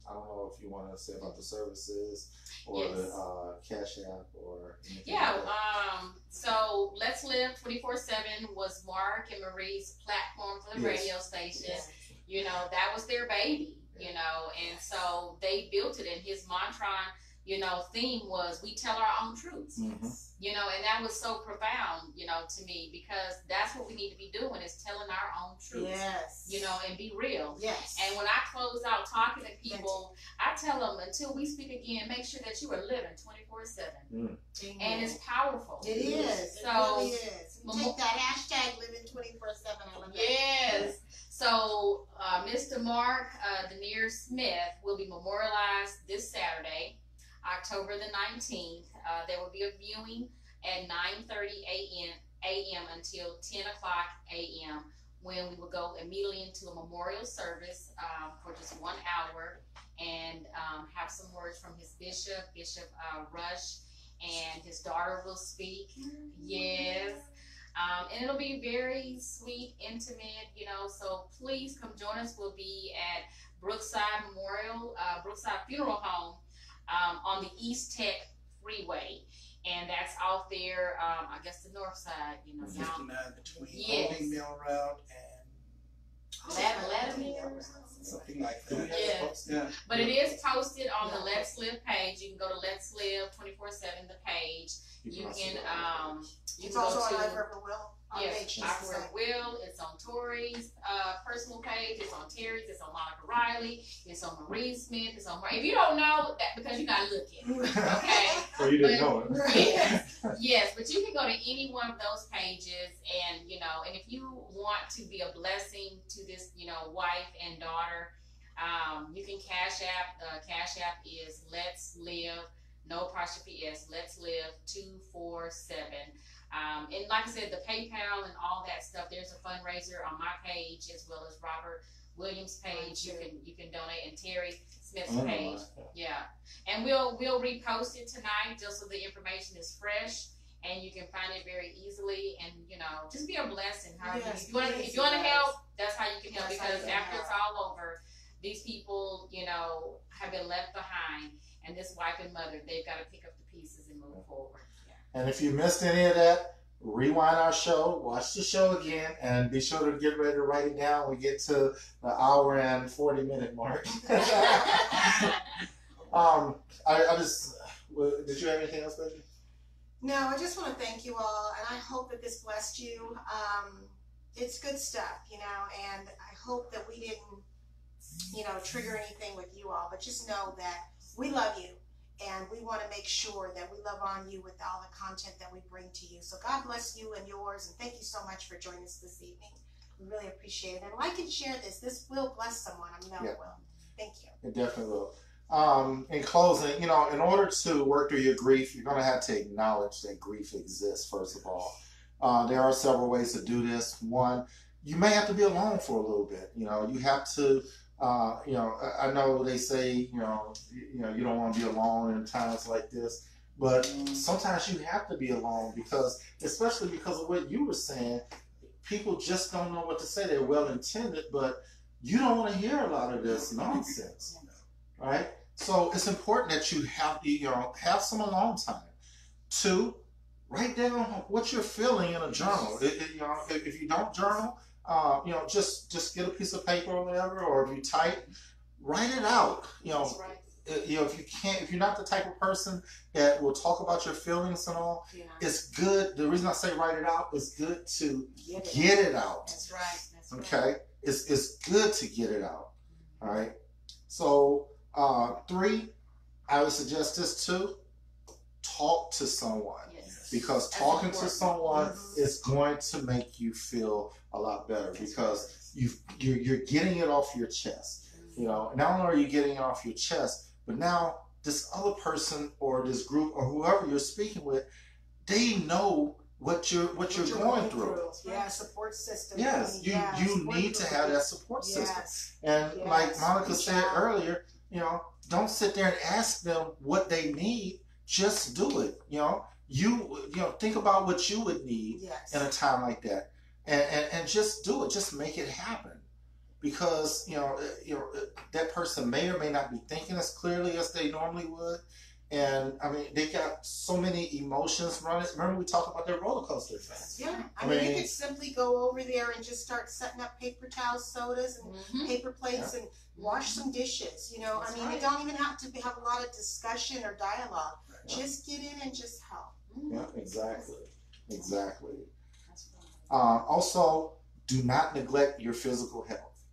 I don't know if you want to say about the services or Yes. the Cash App or anything Yeah, like that. so Let's Live 24/7 was Mark and Marie's platform for the Yes. radio station. You know, that was their baby, you know, and so they built it, and his mantra, you know, theme was we tell our own truths. You know, and that was so profound, you know, to me, because that's what we need to be doing, is telling our own truths. Yes. You know, and be real. Yes. And when I close out talking to people, I tell them, until we speak again, make sure that you are living 24/7. And it's powerful. It is. So, it really is. And take that hashtag living 24/7. I love that. Yes. So, Mr. Mark Denier Smith will be memorialized this Saturday, October the 19th. There will be a viewing at 9:30 a.m. until 10 o'clock a.m. when we will go immediately into a memorial service for just 1 hour and have some words from his bishop, Bishop Rush, and his daughter will speak. Yes. And it'll be very sweet, intimate, you know, so please come join us. We'll be at Brookside Funeral Home on the East Tech Freeway. And that's out there, I guess the north side, you know. 59 between Yes. Holding Mill Route and Latimer. something like Do we that. have Yeah. a post? Yeah. But it is posted on the Let's Live page. You can go to Let's Live 24/7, the page. You also can, go to It's go also on to- Life Forever Will. On Yes, page Life 67. Will. It's on Tori's personal page. It's on Terry's. It's on Monica Riley. It's on Marie Smith. It's on. If you don't know that, because you gotta look at it, okay? Or you didn't know it. Yes, yes, but you can go to any one of those pages, and you know, and if you want to be a blessing to this, you know, wife and daughter, you can Cash App. The Cash App is Let's Live, no apostrophe S. Let's Live 247. And like I said, the PayPal and all that stuff. There's a fundraiser on my page as well as Robert Williams' page. You can donate, and Terry Smith's page. Yeah, and we'll repost it tonight just so the information is fresh and you can find it very easily. And you know, just be a blessing. Yes, If you want please, to yes. help, that's how you can help. That's how Because you can after it's help. all over, these people, you know, have been left behind, and this wife and mother, they've got to pick up the pieces and move forward. Yeah. And if you missed any of that, rewind our show, watch the show again, and be sure to get ready to write it down. We get to the hour and 40-minute mark. I just, did you have anything else, baby? No, I just want to thank you all, and I hope that this blessed you. It's good stuff, you know, and I hope that we didn't, you know, trigger anything with you all, but just know that we love you, and we want to make sure that we love on you with all the content that we bring to you. So God bless you and yours, and thank you so much for joining us this evening. We really appreciate it. And like and share this. This will bless someone. I know it will. Thank you. It definitely will. In closing, you know, in order to work through your grief, you're going to have to acknowledge that grief exists, first of all. There are several ways to do this. One, you may have to be alone for a little bit. You know, you have to, you know, I know they say, you know, you don't want to be alone in times like this, but sometimes you have to be alone because, especially because of what you were saying, people just don't know what to say. They're well intended, but you don't want to hear a lot of this nonsense, right? So it's important that you have some alone time. Two, write down what you're feeling in a journal. You know, if you don't journal, you know, just get a piece of paper or whatever, or if you type, write it out. You know, That's right. You know, if you're not the type of person that will talk about your feelings and all, Yeah. it's good. The reason I say write it out is good to Get it. get it out. That's right. That's right. Okay, it's good to get it out. All right. So 3, I would suggest this too. Talk to someone. Yes. Because That's talking to important. someone is going to make you feel a lot better because you're getting it off your chest. You know, not only are you getting it off your chest, but now this other person or this group or whoever you're speaking with, they know what you're going through. Yeah, support system. Yes, you support need to group. have that support system. Yes. And Yes, like Monica reach said out. earlier, you know, don't sit there and ask them what they need. Just do it. You know, think about what you would need Yes. in a time like that. and just do it. Just make it happen. Because that person may or may not be thinking as clearly as they normally would, and I mean they got so many emotions running. Remember we talked about their roller coaster effect. Yeah, I mean you could simply go over there and just start setting up paper towels, sodas, and paper plates, and wash some dishes. I mean you don't even have to have a lot of discussion or dialogue. Just get in and just help. Yeah, exactly. Also, do not neglect your physical health,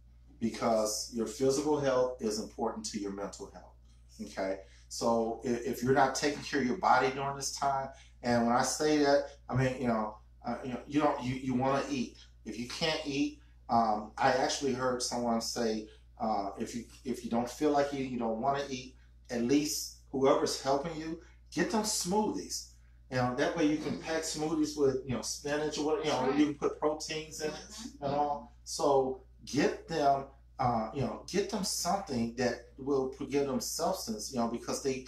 because your physical health is important to your mental health. Okay, so if you're not taking care of your body during this time, and when I say that, I mean you want to eat. If you can't eat, I actually heard someone say, if you don't feel like eating, you don't want to eat, at least whoever's helping you, get them smoothies. That way you can pack smoothies with spinach or what, you can put proteins in it and all. So get them something that will give them substance, because they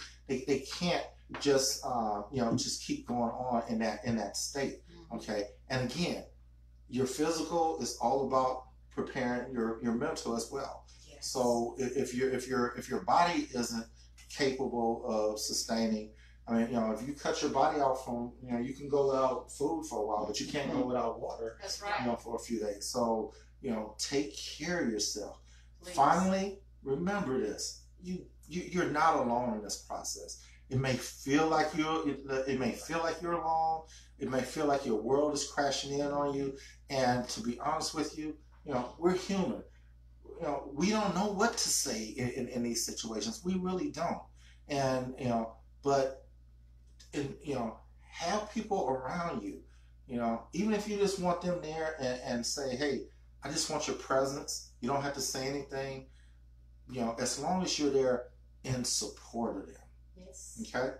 can't just just keep going on in that state. Okay, and again, your physical is all about preparing your mental as well. Yes. So if your body isn't capable of sustaining, I mean, if you cut your body out from, you can go without food for a while, but you can't go without water. That's right. For a few days. So take care of yourself. Please. Finally, remember this: you're not alone in this process. It may feel like you're alone. It may feel like your world is crashing in on you. And to be honest with you, we're human. We don't know what to say in these situations. We really don't. And but have people around you. Even if you just want them there and say, hey, I just want your presence. You don't have to say anything. As long as you're there in support of them. Yes. Okay.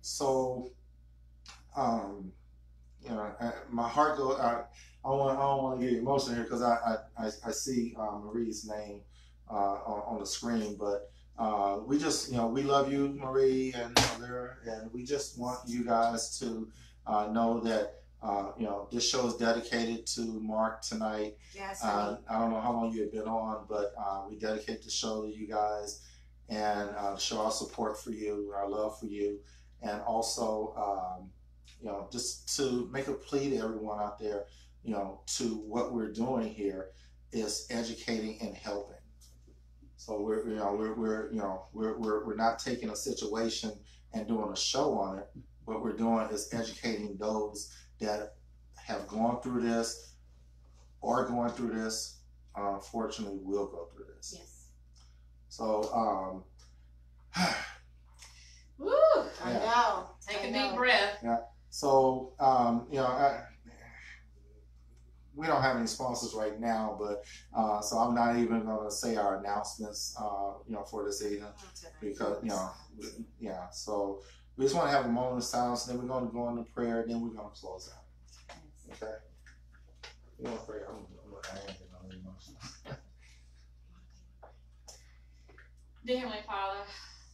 So, my heart goes. I don't want to get emotional here because I see Marie's name on the screen, but we just we love you, Marie and Mother, and we just want you guys to know that. This show is dedicated to Mark tonight. Yes. I don't know how long you have been on, but we dedicate the show to you guys and show our support for you, our love for you, and also, just to make a plea to everyone out there, to what we're doing here is educating and helping. So we're not taking a situation and doing a show on it. What we're doing is educating those that have gone through this or going through this, unfortunately will go through this. Yes. So, Woo! I know. Take a deep breath. Yeah. So, we don't have any sponsors right now, but so I'm not even going to say our announcements, for this evening, because yeah. So we just want to have a moment of silence, and then we're going to go into prayer, and then we're going to close out. Okay. You want to pray? I'm on the emotions. Dear Heavenly Father,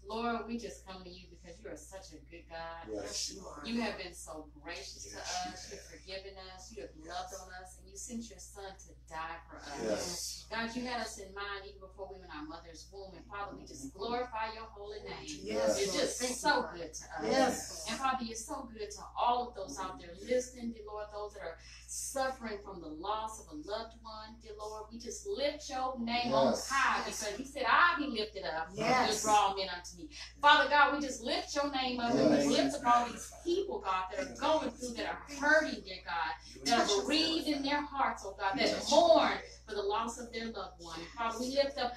Lord, we just come to you because you are such a good God. Yes. You have been so gracious to us. You've forgiven us. You have loved on us, and you sent your Son to die for us. Yes. God, you had us in mind even before we were in our mother's womb. And Father, we just glorify your holy name. Yes. You're just so good to us. Yes. And Father, you're so good to all of those out there listening, dear Lord, those that are suffering from the loss of a loved one, dear Lord. We just lift your name on high because you said, I'll be lifted up. Yes. To draw men unto me. Father God, we just lift your name up and we lift up all these people, God, that are going through, that are hurting, dear God, that are bereaved in their hearts, oh God, that mourn for the loss of their loved one. Father, we lift up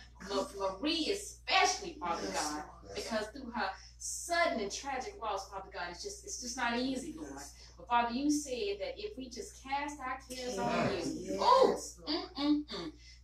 Marie especially, Father God, because through her sudden and tragic loss, Father God, it's just not easy, Lord. But Father, you said that if we just cast our cares on you,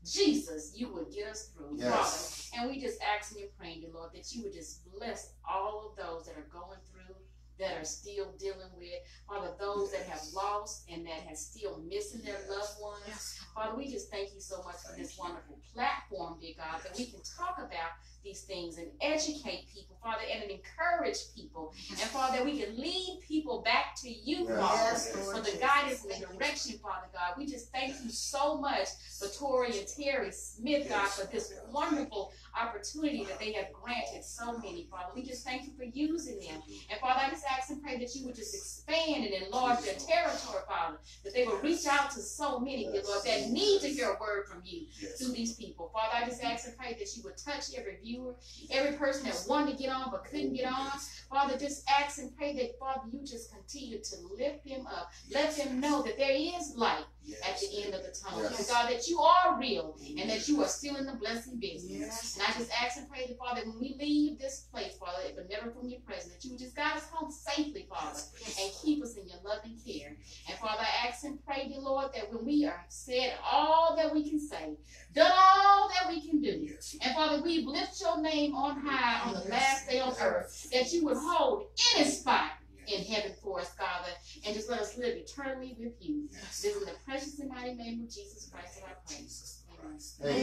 Jesus, you would get us through, Father. And we just ask and praying, dear Lord, that you would just bless all of those that are going through that are still dealing with, Father, those that have lost and that have still missing their loved ones. Yes. Father, we just thank you so much for this wonderful platform, dear God, that we can talk about these things and educate people, Father, and encourage people. And Father, that we can lead people back to you, Father, Yes, for Lord the Jesus. guidance and the direction, Father God. We just thank you so much for Tori and Terry Smith, God, for this wonderful opportunity that they have granted so many, Father. We just thank you for using them. And Father, I just ask and pray that you would just expand and enlarge their territory, Father, that they will reach out to so many, dear Lord, that need to hear a word from you through these people. Father, I just ask and pray that you would touch every viewer, every person that wanted to get on but couldn't get on. Father, just ask and pray that, Father, you just continue to lift them up. Let them know that there is light at the end of the tunnel. Yes. God, that you are real and that you are still in the blessing business. Yes. And I just ask and pray that, Father, when we leave this place, Father, but never from your presence, that you would just guide us home safely, Father, and keep us in your loving care. And Father, I ask and pray, dear Lord, that when we are said all that we can say, done all that we can do, and Father, we lift your name on high on the last day on earth, that you would hold any spot in heaven for us, Father, and just let us live eternally with you. This is in the precious and mighty name of Jesus Christ that I pray.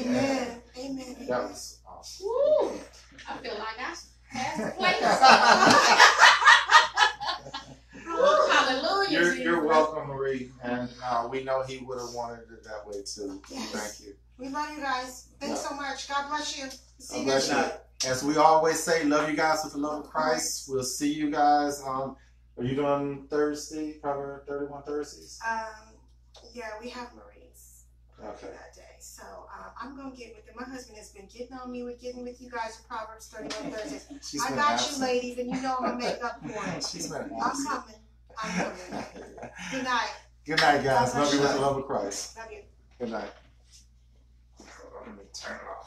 Amen. Amen. Amen. That was awesome. Woo! I feel like I passed the plate. Woo, hallelujah. You're welcome, Marie, and we know he would have wanted it that way too. Yes. Thank you. We love you guys. Thanks so much. God bless you. See you God bless next you. week. As we always say, love you guys with the love of Christ. We'll see you guys. Are you doing Thursday? Probably 31 Thursdays. Yeah, we have Marie's Okay. that day. So I'm gonna get with them. My husband has been getting on me with getting with you guys with Proverbs 31 Thursdays. She's I been got absent. you, ladies, and you know I'm gonna make up for it. She's been I'm absent. coming. I'm coming. Good night. Good night, guys. God Love you bless with the you. love of Christ. Love you. Good night. Let me turn it off.